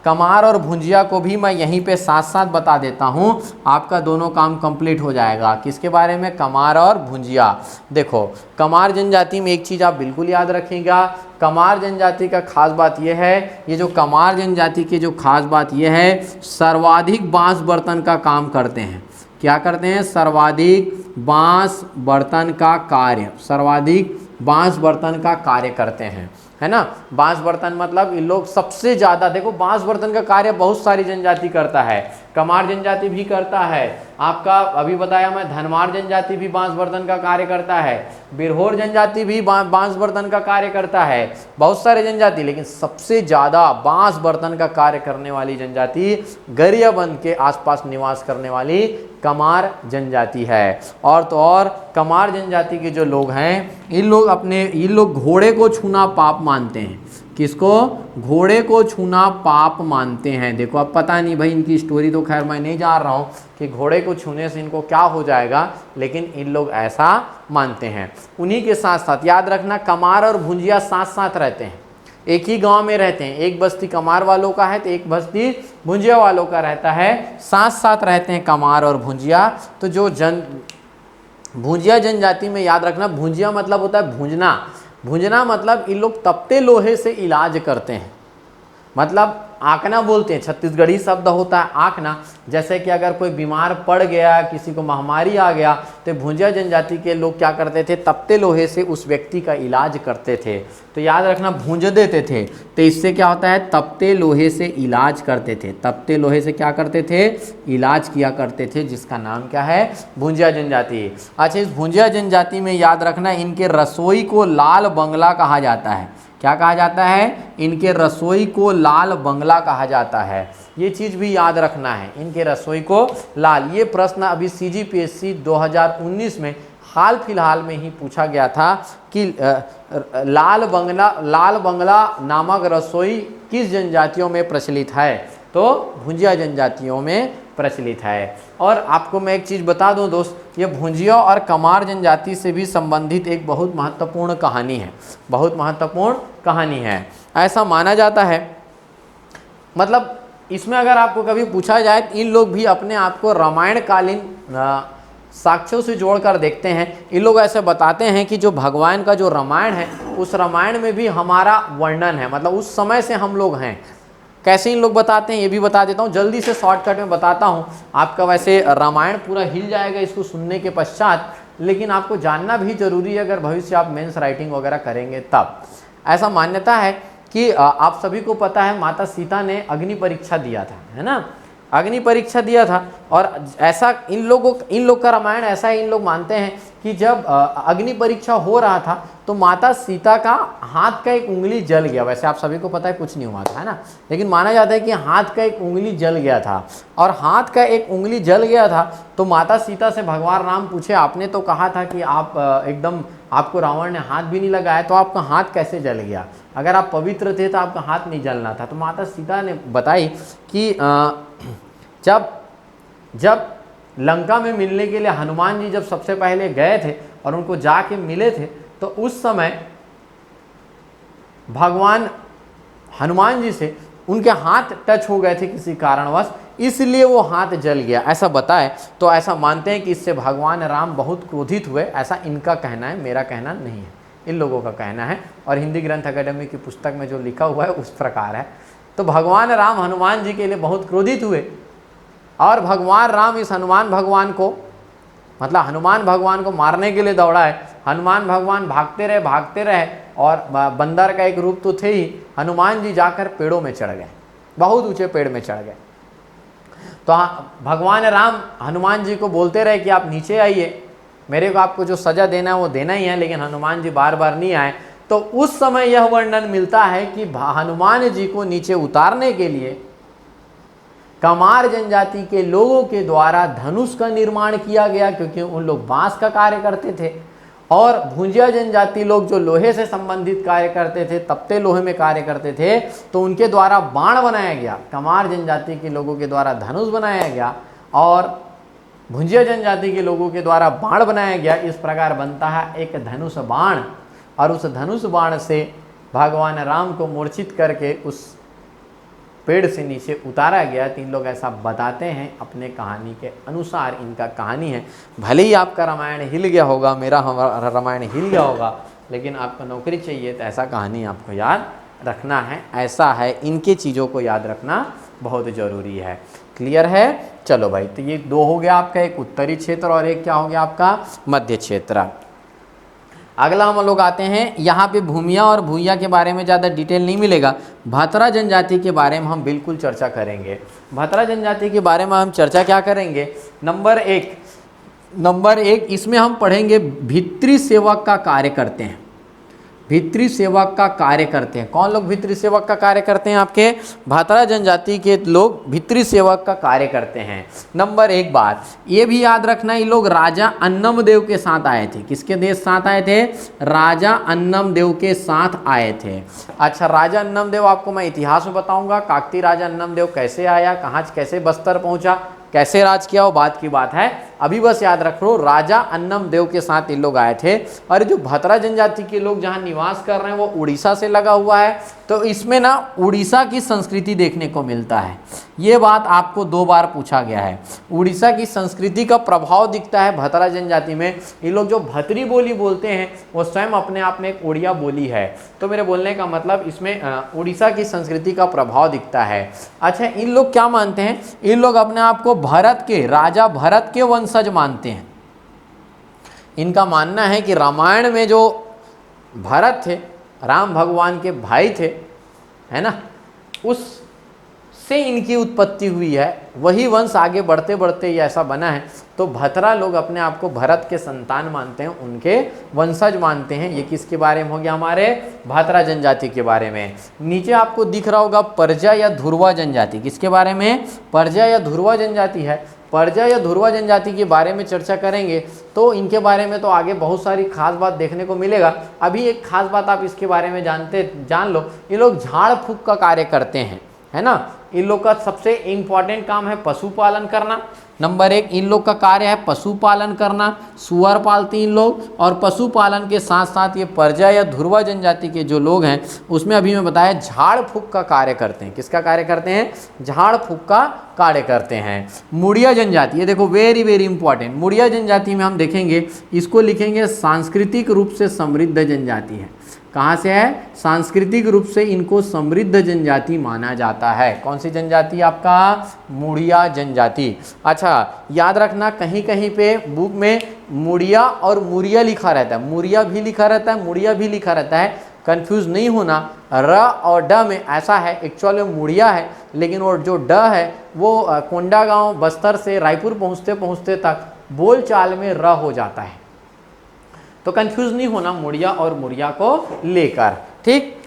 कमार और भुंजिया को भी मैं यहीं पे साथ साथ बता देता हूँ, आपका दोनों काम कंप्लीट हो जाएगा। किसके बारे में, कमार और भुंजिया। देखो कमार जनजाति में एक चीज़ आप बिल्कुल याद रखिएगा, कमार जनजाति का खास बात यह है, ये जो कमार जनजाति की जो खास बात यह है, सर्वाधिक बांस बर्तन का काम करते हैं। क्या करते हैं, सर्वाधिक बांस बर्तन का कार्य, सर्वाधिक बांस बर्तन का कार्य करते हैं, है ना। बांस बर्तन मतलब इन लोग सबसे ज़्यादा, देखो बांस बर्तन का कार्य बहुत सारी जनजाति करता है, कमार जनजाति भी करता है, आपका अभी बताया मैं धनवार जनजाति भी बांस बर्तन का कार्य करता है, बिरहोर जनजाति भी बांस बर्तन का कार्य करता है, बहुत सारे जनजाति। लेकिन सबसे ज़्यादा बांस बर्तन का कार्य करने वाली जनजाति गरियाबंद के आसपास निवास करने वाली कमार जनजाति है। और तो और कमार जनजाति के जो लोग हैं, इन लोग घोड़े को छूना पाप मानते हैं। किसको, घोड़े को छूना पाप मानते हैं। देखो अब पता नहीं भाई, इनकी स्टोरी तो खैर मैं नहीं जान रहा हूँ कि घोड़े को छूने से इनको क्या हो जाएगा, लेकिन इन लोग ऐसा मानते हैं। उन्हीं के साथ साथ याद रखना, कमार और भुंजिया साथ साथ रहते हैं, एक ही गांव में रहते हैं। एक बस्ती कमार वालों का है तो एक बस्ती भुंजिया वालों का रहता है, साथ साथ रहते हैं कमार और भुंजिया। तो जो भुंजिया जनजाति में याद रखना, भुंजिया मतलब होता है भुंजना, भुंजना मतलब इन लोग तपते लोहे से इलाज करते हैं, मतलब आंकना बोलते हैं, छत्तीसगढ़ी शब्द होता है आंकना। जैसे कि अगर कोई बीमार पड़ गया, किसी को महामारी आ गया, तो भुंजिया जनजाति के लोग क्या करते थे, तपते लोहे से उस व्यक्ति का इलाज करते थे। तो याद रखना, भूंज देते थे, तो इससे क्या होता है, तपते लोहे से इलाज करते थे, तपते लोहे से क्या करते थे, इलाज किया करते थे, जिसका नाम क्या है, भुंजिया जनजाति। अच्छा, इस भुंजिया जनजाति में याद रखना, इनके रसोई को लाल बंगला कहा जाता है। क्या कहा जाता है, इनके रसोई को लाल बंगला कहा जाता है। ये चीज़ भी याद रखना है, इनके रसोई को लाल। ये प्रश्न अभी CGPSC 2019 में हाल फिलहाल में ही पूछा गया था कि लाल बंगला नामक रसोई किस जनजातियों में प्रचलित है, तो भुंजिया जनजातियों में प्रचलित है। और आपको मैं एक चीज़ बता दूं दोस्त, ये भुंजिया और कमार जनजाति से भी संबंधित एक बहुत महत्वपूर्ण कहानी है, बहुत महत्वपूर्ण कहानी है। ऐसा माना जाता है, मतलब इसमें अगर आपको कभी पूछा जाए, इन लोग भी अपने आप को रामायण कालीन साक्ष्यों से जोड़कर देखते हैं। इन लोग ऐसे बताते हैं कि जो भगवान का जो रामायण है, उस रामायण में भी हमारा वर्णन है, मतलब उस समय से हम लोग हैं। कैसे इन लोग बताते हैं ये भी बता देता हूँ, जल्दी से शॉर्टकट में बताता हूँ। आपका वैसे रामायण पूरा हिल जाएगा इसको सुनने के पश्चात, लेकिन आपको जानना भी जरूरी है अगर भविष्य आप मेंस राइटिंग वगैरह करेंगे तब। ऐसा मान्यता है कि आप सभी को पता है, माता सीता ने अग्नि परीक्षा दिया था, है ना, अग्नि परीक्षा दिया था। और ऐसा इन लोग का रामायण ऐसा है, इन लोग मानते हैं कि जब अग्नि परीक्षा हो रहा था तो माता सीता का हाथ का एक उंगली जल गया। वैसे आप सभी को पता है कुछ नहीं हुआ था, है ना, लेकिन माना जाता है कि हाथ का एक उंगली जल गया था। और हाथ का एक उंगली जल गया था तो माता सीता से भगवान राम पूछे, आपने तो कहा था कि आप एकदम, आपको रावण ने हाथ भी नहीं लगाया, तो आपका हाथ कैसे जल गया, अगर आप पवित्र थे तो आपका हाथ नहीं जलना था। तो माता सीता ने बताई कि जब लंका में मिलने के लिए हनुमान जी जब सबसे पहले गए थे और उनको जाके मिले थे, तो उस समय भगवान हनुमान जी से उनके हाथ टच हो गए थे किसी कारणवश, इसलिए वो हाथ जल गया, ऐसा बताए। तो ऐसा मानते हैं कि इससे भगवान राम बहुत क्रोधित हुए, ऐसा इनका कहना है, मेरा कहना नहीं है, इन लोगों का कहना है। और हिंदी ग्रंथ अकेडमी की पुस्तक में जो लिखा हुआ है उस प्रकार है। तो भगवान राम हनुमान जी के लिए बहुत क्रोधित हुए और भगवान राम इस हनुमान भगवान को मतलब हनुमान भगवान को मारने के लिए दौड़ा है। हनुमान भगवान भागते रहे और बंदर का एक रूप तो थे ही, हनुमान जी जाकर पेड़ों में चढ़ गए, बहुत ऊंचे पेड़ में चढ़ गए। तो भगवान राम हनुमान जी को बोलते रहे कि आप नीचे आइए, मेरे को आपको जो सजा देना है वो देना ही है, लेकिन हनुमान जी बार बार नहीं आए। तो उस समय यह वर्णन मिलता है कि हनुमान जी को नीचे उतारने के लिए कमार जनजाति के लोगों के द्वारा धनुष का निर्माण किया गया, क्योंकि उन लोग बांस का कार्य करते थे, और भुंजिया जनजाति लोग जो लोहे से संबंधित कार्य करते थे, तपते लोहे में कार्य करते थे, तो उनके द्वारा बाण बनाया गया। कमार जनजाति के लोगों के द्वारा धनुष बनाया गया और भुंजिया जनजाति के लोगों के द्वारा बाण बनाया गया। इस प्रकार बनता है एक धनुष बाण, और उस धनुष बाण से भगवान राम को मूर्छित करके उस पेड़ से नीचे उतारा गया। तीन लोग ऐसा बताते हैं अपने कहानी के अनुसार, इनका कहानी है। भले ही आपका रामायण हिल गया होगा, मेरा रामायण हिल गया होगा, लेकिन आपको नौकरी चाहिए तो ऐसा कहानी आपको याद रखना है। ऐसा है, इनके चीज़ों को याद रखना बहुत ज़रूरी है। क्लियर है? चलो भाई, तो ये दो हो गया आपका, एक उत्तरी क्षेत्र और एक क्या हो गया आपका मध्य क्षेत्र। अगला हम लोग आते हैं, यहाँ पे भूमिया और भूइया के बारे में ज़्यादा डिटेल नहीं मिलेगा। भातरा जनजाति के बारे में हम बिल्कुल चर्चा करेंगे। भातरा जनजाति के बारे में हम चर्चा क्या करेंगे? नंबर एक इसमें हम पढ़ेंगे भित्री सेवक का कार्य करते हैं। भित्री सेवक का कार्य करते हैं। कौन लोग भित्री सेवक का कार्य करते हैं? आपके भातरा जनजाति के लोग भित्री सेवक का कार्य करते हैं। नंबर एक बात ये भी याद रखना, ये लोग राजा अन्नम देव के साथ आए थे। किसके देश साथ आए थे? राजा अन्नम देव के साथ आए थे। अच्छा, राजा अन्नम देव आपको मैं इतिहास में बताऊंगा, काकती राजा अन्नम देव कैसे आया, कहाँ कैसे बस्तर पहुंचा, कैसे राज किया, वो बात की बात है। अभी बस याद रख लो, राजा अन्नम देव के साथ ये लोग आए थे। और जो भातरा जनजाति के लोग जहाँ निवास कर रहे हैं वो उड़ीसा से लगा हुआ है, तो इसमें ना उड़ीसा की संस्कृति देखने को मिलता है। ये बात आपको 2 बार पूछा गया है। उड़ीसा की संस्कृति का प्रभाव दिखता है भातरा जनजाति में। ये लोग जो भतरी बोली बोलते हैं वो स्वयं अपने आप में एक उड़िया बोली है। तो मेरे बोलने का मतलब इसमें उड़ीसा की संस्कृति का प्रभाव दिखता है। अच्छा, इन लोग क्या मानते हैं? इन लोग अपने आप को भरत के, राजा भरत के वंशज मानते हैं। इनका मानना है कि रामायण में जो भरत थे, राम भगवान के भाई थे, है ना, उससे इनकी उत्पत्ति हुई है। वही वंश आगे बढ़ते बढ़ते ये ऐसा बना है। तो भतरा लोग अपने आप को भरत के संतान मानते हैं, उनके वंशज मानते हैं। ये किसके बारे में हो गया? हमारे भातरा जनजाति के बारे में। नीचे आपको दिख रहा होगा परजा या धुरवा जनजाति। किसके बारे में? परजा या धुरवा जनजाति है। परजा या धुरवा जनजाति के बारे में चर्चा करेंगे तो इनके बारे में तो आगे बहुत सारी खास बात देखने को मिलेगा। अभी एक खास बात आप इसके बारे में जान लो, ये लोग झाड़ फूक का कार्य करते हैं, है ना। इन लोग का सबसे इम्पॉर्टेंट काम है पशुपालन करना। नंबर 1 इन लोग का कार्य है पशुपालन करना। सुअर पालते इन लोग, और पशुपालन के साथ साथ ये परजा या धुरवा जनजाति के जो लोग हैं उसमें अभी मैं बताया झाड़ फूक का कार्य करते हैं। किसका कार्य करते हैं? झाड़ फूक का कार्य करते हैं। मुड़िया जनजाति, ये देखो वेरी वेरी इंपॉर्टेंट। मुड़िया जनजाति में हम देखेंगे, इसको लिखेंगे सांस्कृतिक रूप से समृद्ध जनजाति है। कहाँ से है? सांस्कृतिक रूप से इनको समृद्ध जनजाति माना जाता है। कौन सी जनजाति? आपका मुड़िया जनजाति। अच्छा, याद रखना कहीं कहीं पे बुक में मुड़िया और मुड़िया लिखा रहता है, मुड़िया भी लिखा रहता है, मुड़िया भी लिखा रहता है। कंफ्यूज नहीं होना, र और ड में ऐसा है, एक्चुअल में मुड़िया है, लेकिन वो जो ड है वो कोंडागांव बस्तर से रायपुर पहुँचते पहुँचते तक बोलचाल में र हो जाता है। तो कंफ्यूज नहीं होना मुड़िया और मुड़िया को लेकर, ठीक।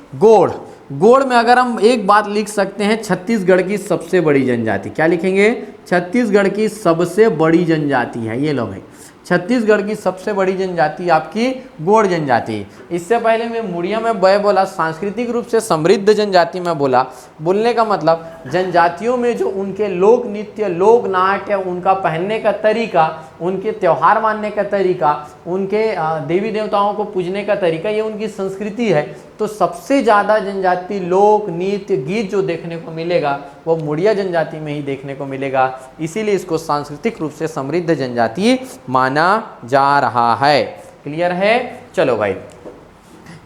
गोड़ में अगर हम एक बात लिख सकते हैं, छत्तीसगढ़ की सबसे बड़ी जनजाति। क्या लिखेंगे? छत्तीसगढ़ की सबसे बड़ी जनजाति है ये लोग हैं। छत्तीसगढ़ की सबसे बड़ी जनजाति आपकी गोड़ जनजाति। इससे पहले मैं मुड़िया में बोला, सांस्कृतिक रूप से समृद्ध जनजाति में बोला। बोलने का मतलब जनजातियों में जो उनके लोक नृत्य, लोक नाट्य, उनका पहनने का तरीका, उनके त्यौहार मानने का तरीका, उनके देवी देवताओं को पूजने का तरीका, ये उनकी संस्कृति है। तो सबसे ज़्यादा जनजाति लोक नृत्य गीत जो देखने को मिलेगा वो मुड़िया जनजाति में ही देखने को मिलेगा। इसीलिए इसको सांस्कृतिक रूप से समृद्ध जनजाति माना जा रहा है। क्लियर है? चलो भाई,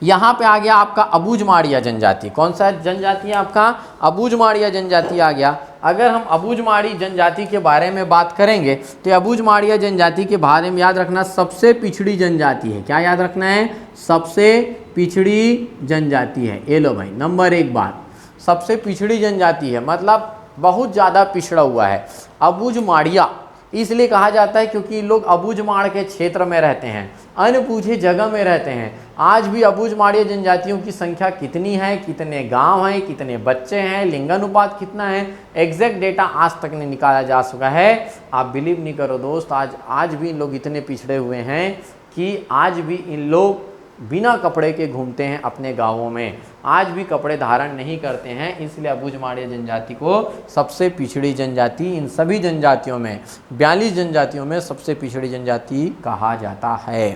यहाँ पे आ गया आपका अबूझमाड़िया जनजाति। कौन सा जनजाति है आपका? अबूझमाड़िया जनजाति आ गया। अगर हम अबूझमाड़ी जनजाति के बारे में बात करेंगे तो अबूझमाड़िया जनजाति के बारे में याद रखना सबसे पिछड़ी जनजाति है। क्या याद रखना है? सबसे पिछड़ी जनजाति है। ये लो भाई, नंबर 1 बात, सबसे पिछड़ी जनजाति है, मतलब बहुत ज़्यादा पिछड़ा हुआ है। अबूझमाड़िया इसलिए कहा जाता है क्योंकि लोग अबूझमाड़ के क्षेत्र में रहते हैं, अनपूछे जगह में रहते हैं। आज भी अबूझमाड़िया जनजातियों की संख्या कितनी है, कितने गांव हैं, कितने बच्चे हैं, लिंगानुपात कितना है, एग्जैक्ट डेटा आज तक नहीं निकाला जा सका है। आप बिलीव नहीं करो दोस्त, आज भी इन लोग इतने पिछड़े हुए हैं कि आज भी इन लोग बिना कपड़े के घूमते हैं अपने गाँवों में, आज भी कपड़े धारण नहीं करते हैं। इसलिए अबूझमाड़िया जनजाति को सबसे पिछड़ी जनजाति, इन सभी जनजातियों में 42 जनजातियों में सबसे पिछड़ी जनजाति कहा जाता है।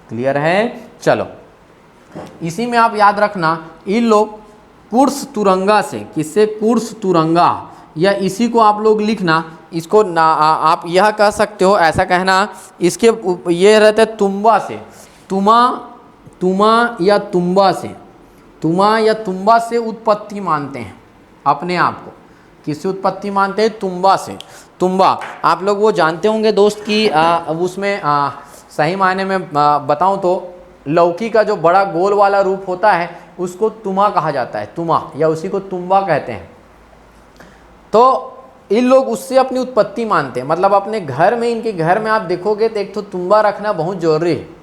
क्लियर है? चलो, इसी में आप याद रखना, इन लोग कुर्स तुरंगा से, किससे? कुर्स तुरंगा, या इसी को आप लोग लिखना, इसको ना आप यह कह सकते हो, ऐसा कहना, इसके ये रहते तुम्बा से, तुमा या तुम्बा से, तुमा या तुम्बा से उत्पत्ति मानते हैं अपने आप को। किससे उत्पत्ति मानते हैं? तुम्बा से। तुम्बा आप लोग वो जानते होंगे दोस्त कि उसमें सही मायने में बताऊं तो लौकी का जो बड़ा गोल वाला रूप होता है उसको तुमा कहा जाता है, तुमा, या उसी को तुम्बा कहते हैं। तो इन लोग उससे अपनी उत्पत्ति मानते हैं, मतलब अपने घर में, इनके घर में आप देखोगे तो एक तो तुम्बा रखना बहुत जरूरी है।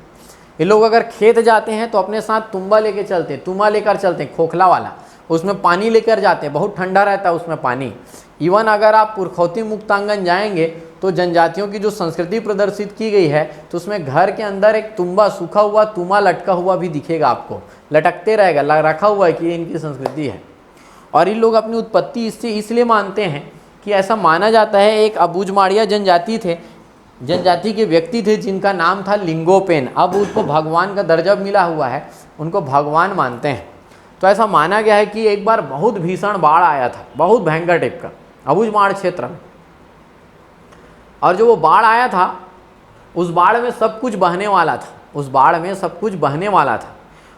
ये लोग अगर खेत जाते हैं तो अपने साथ तुम्बा लेके चलते हैं, तुमा लेकर चलते हैं, खोखला वाला, उसमें पानी लेकर जाते हैं, बहुत ठंडा रहता है उसमें पानी। इवन अगर आप पुरखौती मुक्तांगन जाएंगे तो जनजातियों की जो संस्कृति प्रदर्शित की गई है तो उसमें घर के अंदर एक तुम्बा, सूखा हुआ तुमा लटका हुआ भी दिखेगा आपको, लटकते रहेगा, रखा हुआ है कि ये इनकी संस्कृति है। और ये लोग अपनी उत्पत्ति इससे इसलिए मानते हैं कि ऐसा माना जाता है एक अबूझमाड़िया जनजाति के व्यक्ति थे जिनका नाम था लिंगोपेन। अब उनको भगवान का दर्जा मिला हुआ है, उनको भगवान मानते हैं। तो ऐसा माना गया है कि एक बार बहुत भीषण बाढ़ आया था, बहुत भयंकर टाइप का, अबूझमाड़ क्षेत्र में। और जो वो बाढ़ आया था, उस बाढ़ में सब कुछ बहने वाला था, उस बाढ़ में सब कुछ बहने वाला था।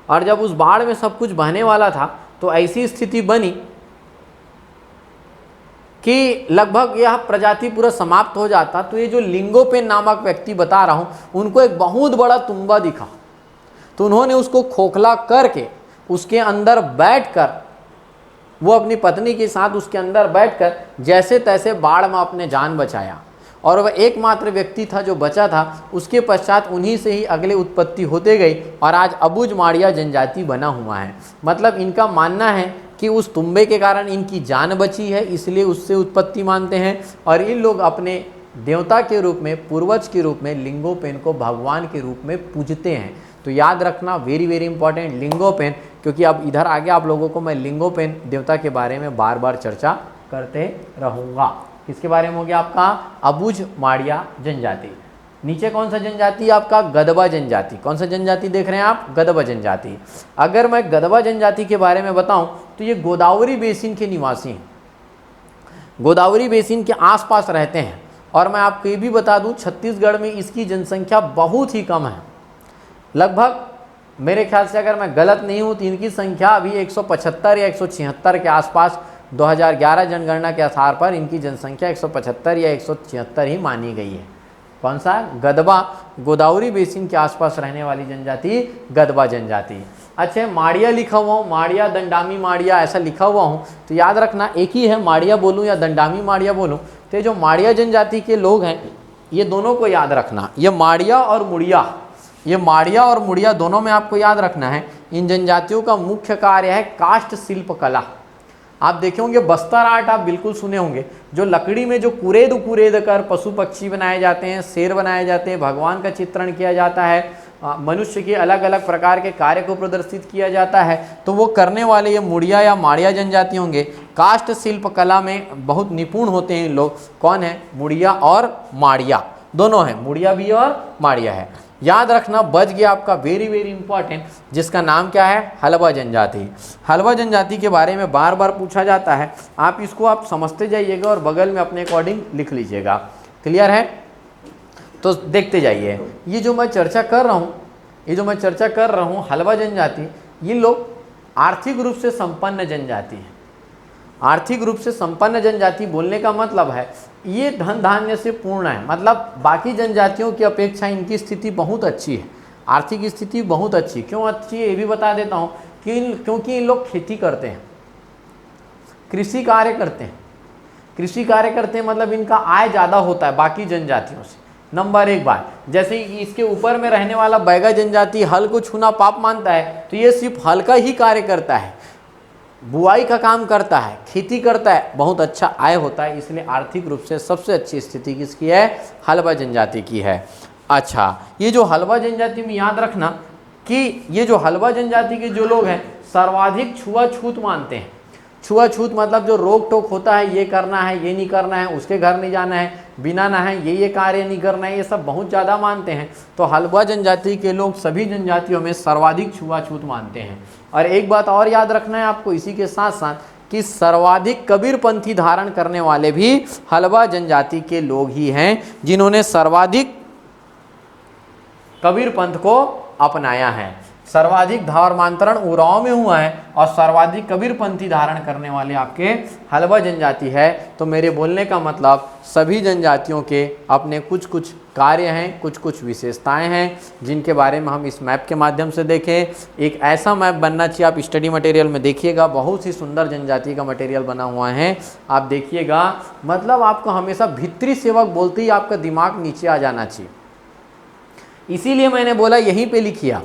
और जब उस बाढ़ में सब कुछ बहने वाला था तो ऐसी स्थिति बनी कि लगभग यह प्रजाति पूरा समाप्त हो जाता। तो ये जो लिंगोपेन नामक व्यक्ति बता रहा हूँ, उनको एक बहुत बड़ा तुम्बा दिखा, तो उन्होंने उसको खोखला करके उसके अंदर बैठकर, वो अपनी पत्नी के साथ उसके अंदर बैठकर जैसे तैसे बाढ़ में अपने जान बचाया। और वह एकमात्र व्यक्ति था जो बचा था। उसके पश्चात उन्हीं से ही अगले उत्पत्ति होते गई और आज अबूझमाड़िया जनजाति बना हुआ है। मतलब इनका मानना है कि उस तुम्बे के कारण इनकी जान बची है, इसलिए उससे उत्पत्ति मानते हैं। और इन लोग अपने देवता के रूप में, पूर्वज के रूप में लिंगोपेन को भगवान के रूप में पूजते हैं। तो याद रखना, वेरी वेरी इंपॉर्टेंट, लिंगोपेन, क्योंकि अब इधर आगे आप लोगों को मैं लिंगोपेन देवता के बारे में बार बार चर्चा करते रहूँगा। किसके बारे में हो गया आपका? अबूझमाड़िया जनजाति। नीचे कौन सा जनजाति? आपका गदबा जनजाति। कौन सा जनजाति देख रहे हैं आप? गदबा जनजाति। अगर मैं गदबा जनजाति के बारे में बताऊं तो ये गोदावरी बेसिन के निवासी हैं, गोदावरी बेसिन के आसपास रहते हैं। और मैं आपको ये भी बता दूं, छत्तीसगढ़ में इसकी जनसंख्या बहुत ही कम है। लगभग मेरे ख्याल से अगर मैं गलत नहीं हूँ तो इनकी संख्या अभी 175 या 176 के आसपास, 2011 जनगणना के आधार पर इनकी जनसंख्या 175 या 176 ही मानी गई है। कौन सा? गदबा, गोदावरी बेसिन के आसपास रहने वाली जनजाति गदबा जनजाति। अच्छा, माड़िया लिखा हुआ हूँ, माड़िया, दंडामी माड़िया ऐसा लिखा हुआ हूँ, तो याद रखना एक ही है, माड़िया बोलूँ या दंडामी माड़िया बोलूँ। तो जो माड़िया जनजाति के लोग हैं ये दोनों को याद रखना, ये माड़िया और मुड़िया, ये माड़िया और मुड़िया दोनों में आपको याद रखना है। इन जनजातियों का मुख्य कार्य है काष्ठ शिल्प कला। आप देखे होंगे बस्तर आर्ट, आप बिल्कुल सुने होंगे, जो लकड़ी में जो कुरेद कर पशु पक्षी बनाए जाते हैं, शेर बनाए जाते हैं, भगवान का चित्रण किया जाता है, मनुष्य के अलग अलग प्रकार के कार्य को प्रदर्शित किया जाता है। तो वो करने वाले ये मुड़िया या माड़िया जनजाति होंगे। काष्ठ शिल्प कला में बहुत निपुण होते हैं इन लोग। कौन है? मुड़िया और माड़िया दोनों हैं, मुड़िया भी और माड़िया है। याद रखना, बच गया आपका वेरी वेरी इंपॉर्टेंट, जिसका नाम क्या है? हलबा जनजाति। हलबा जनजाति के बारे में बार बार पूछा जाता है, आप इसको आप समझते जाइएगा और बगल में अपने अकॉर्डिंग लिख लीजिएगा। क्लियर है? तो देखते जाइए। ये जो मैं चर्चा कर रहा हूँ हलबा जनजाति, ये लोग आर्थिक रूप से संपन्न जनजाति हैं। आर्थिक रूप से संपन्न जनजाति बोलने का मतलब है ये धन धान्य से पूर्ण है, मतलब बाकी जनजातियों की अपेक्षा इनकी स्थिति बहुत अच्छी है, आर्थिक स्थिति बहुत अच्छी। क्यों अच्छी है ये भी बता देता हूँ कि क्योंकि इन लोग खेती करते हैं, कृषि कार्य करते हैं। कृषि कार्य करते हैं मतलब इनका आय ज़्यादा होता है बाकी जनजातियों से। नंबर एक बात, जैसे इसके ऊपर में रहने वाला बैगा जनजाति हल को छूना पाप मानता है, तो ये सिर्फ हल का ही कार्य करता है, बुआई का काम करता है, खेती करता है, बहुत अच्छा आय होता है। इसलिए आर्थिक रूप से सबसे अच्छी स्थिति किसकी है? हलवा जनजाति की है। अच्छा, ये जो हलवा जनजाति में याद रखना कि ये जो हलवा जनजाति के जो लोग हैं सर्वाधिक छुआछूत मानते हैं। छुआछूत मतलब जो रोक टोक होता है, ये करना है, ये नहीं करना है, उसके घर नहीं जाना है, बिना नहाए ये कार्य नहीं करना है, ये सब बहुत ज़्यादा मानते हैं। तो हलवा जनजाति के लोग सभी जनजातियों में सर्वाधिक छुआछूत मानते हैं। और एक बात और याद रखना है आपको इसी के साथ साथ कि सर्वाधिक कबीरपंथी धारण करने वाले भी हलवा जनजाति के लोग ही हैं, जिन्होंने सर्वाधिक कबीर पंथ को अपनाया है। सर्वाधिक धर्मांतरण उराव में हुआ है और सर्वाधिक कबीरपंथी धारण करने वाले आपके हलवा जनजाति है। तो मेरे बोलने का मतलब सभी जनजातियों के अपने कुछ कुछ कार्य हैं, कुछ कुछ विशेषताएं हैं, जिनके बारे में हम इस मैप के माध्यम से देखें। एक ऐसा मैप बनना चाहिए, आप स्टडी मटेरियल में देखिएगा, बहुत ही सुंदर जनजाति का मटेरियल बना हुआ है, आप देखिएगा। मतलब आपको हमेशा भित्री सेवक बोलते ही आपका दिमाग नीचे आ जाना चाहिए, इसीलिए मैंने बोला यहीं पे लिखिए,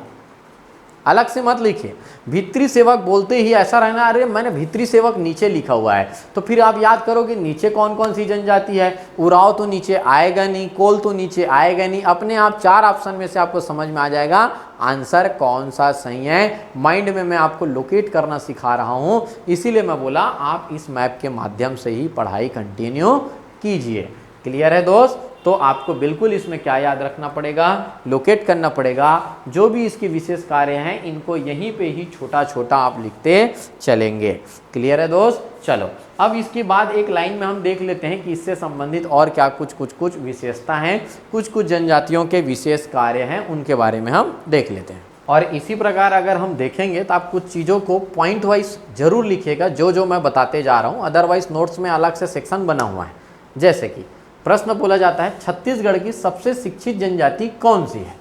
अलग से मत लिखिए। भित्री सेवक बोलते ही ऐसा रहना, अरे मैंने भित्री सेवक नीचे लिखा हुआ है, तो फिर आप याद करो कि नीचे कौन कौन सी जनजाति है। उराव तो नीचे आएगा नहीं, कोल तो नीचे आएगा नहीं। अपने आप 4 ऑप्शन में से आपको समझ में आ जाएगा आंसर कौन सा सही है। माइंड में मैं आपको लोकेट करना सिखा रहा हूँ, इसीलिए मैं बोला आप इस मैप के माध्यम से ही पढ़ाई कंटिन्यू कीजिए। क्लियर है दोस्त? तो आपको बिल्कुल इसमें क्या याद रखना पड़ेगा, लोकेट करना पड़ेगा। जो भी इसके विशेष कार्य हैं इनको यहीं पे ही छोटा छोटा आप लिखते चलेंगे। क्लियर है दोस्त? चलो अब इसके बाद एक लाइन में हम देख लेते हैं कि इससे संबंधित और क्या कुछ विशेषता हैं, कुछ जनजातियों के विशेष कार्य हैं, उनके बारे में हम देख लेते हैं। और इसी प्रकार अगर हम देखेंगे तो आप कुछ चीज़ों को पॉइंट वाइज जरूर लिखिएगा, जो मैं बताते जा रहा हूँ। अदरवाइज नोट्स में अलग से सेक्शन बना हुआ है। जैसे कि प्रश्न बोला जाता है छत्तीसगढ़ की सबसे शिक्षित जनजाति कौन सी है?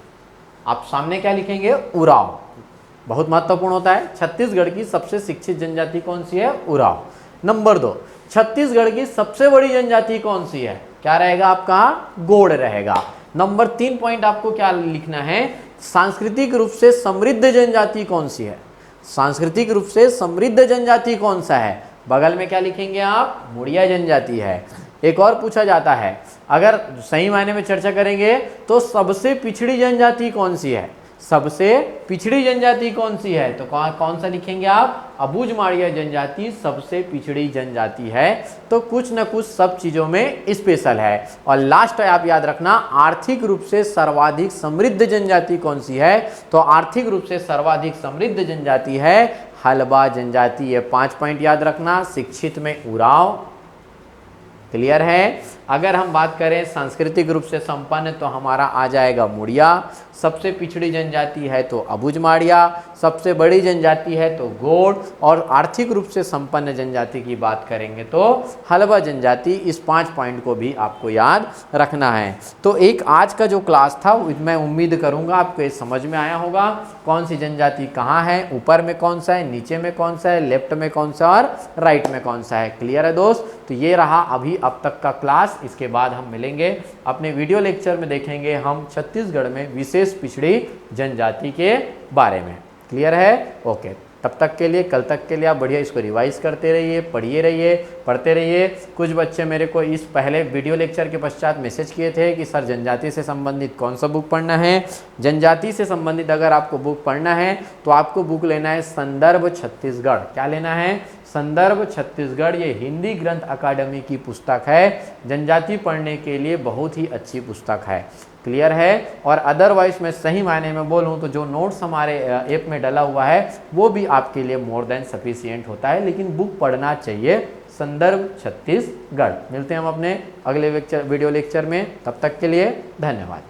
आप सामने क्या लिखेंगे? उराव। बहुत महत्वपूर्ण होता है। छत्तीसगढ़ की सबसे शिक्षित जनजाति कौन सी है? उराव। नंबर 2, छत्तीसगढ़ की सबसे बड़ी जनजाति कौन सी है? क्या रहेगा आपका? गोंड रहेगा। नंबर 3 पॉइंट आपको क्या लिखना है? सांस्कृतिक रूप से समृद्ध जनजाति कौन सी है? सांस्कृतिक रूप से समृद्ध जनजाति कौन सा है? बगल में क्या लिखेंगे आप? मुड़िया जनजाति है। एक और पूछा जाता है, अगर सही मायने में चर्चा करेंगे तो सबसे पिछड़ी जनजाति कौन सी है? सबसे पिछड़ी जनजाति कौन सी है? तो कौन सा लिखेंगे आप? अबूझमाड़िया जनजाति सबसे पिछड़ी जनजाति है। तो कुछ न कुछ सब चीज़ों में स्पेशल है। और लास्ट है आप याद रखना, आर्थिक रूप से सर्वाधिक समृद्ध जनजाति कौन सी है? तो आर्थिक रूप से सर्वाधिक समृद्ध जनजाति है हलवा जनजाति। ये 5 पॉइंट याद रखना। शिक्षित में उराव। क्लियर है? अगर हम बात करें सांस्कृतिक रूप से संपन्न तो हमारा आ जाएगा मुड़िया। सबसे पिछड़ी जनजाति है तो अबूझमाड़िया। सबसे बड़ी जनजाति है तो गोंड। और आर्थिक रूप से संपन्न जनजाति की बात करेंगे तो हलवा जनजाति। इस 5 पॉइंट को भी आपको याद रखना है। तो एक आज का जो क्लास था मैं उम्मीद करूंगा आपको ये समझ में आया होगा, कौन सी जनजाति कहाँ है, ऊपर में कौन सा है, नीचे में कौन सा है, लेफ्ट में कौन सा और राइट में कौन सा है। क्लियर है दोस्त? तो ये रहा अभी अब तक का क्लास। इसके बाद हम मिलेंगे अपने वीडियो लेक्चर में, देखेंगे हम छत्तीसगढ़ में विशेष पिछड़ी जनजाति के बारे में। क्लियर है? ओके, तब तक के लिए, कल तक के लिए आप बढ़िया इसको रिवाइज करते रहिए, पढ़िए रहिए, पढ़ते रहिए। कुछ बच्चे मेरे को इस पहले वीडियो लेक्चर के पश्चात मैसेज किए थे कि सर जनजाति से संबंधित कौन सा बुक पढ़ना है। जनजाति से संबंधित अगर आपको बुक पढ़ना है तो आपको बुक लेना है संदर्भ छत्तीसगढ़। क्या लेना है? संदर्भ छत्तीसगढ़। ये हिंदी ग्रंथ अकादमी की पुस्तक है, जनजाति पढ़ने के लिए बहुत ही अच्छी पुस्तक है। क्लियर है? और अदरवाइज मैं सही मायने में बोलूँ तो जो नोट्स हमारे ऐप में डला हुआ है वो भी आपके लिए मोर देन सफिशिएंट होता है, लेकिन बुक पढ़ना चाहिए संदर्भ छत्तीसगढ़। मिलते हैं हम अपने अगले वीडियो लेक्चर में, तब तक के लिए धन्यवाद।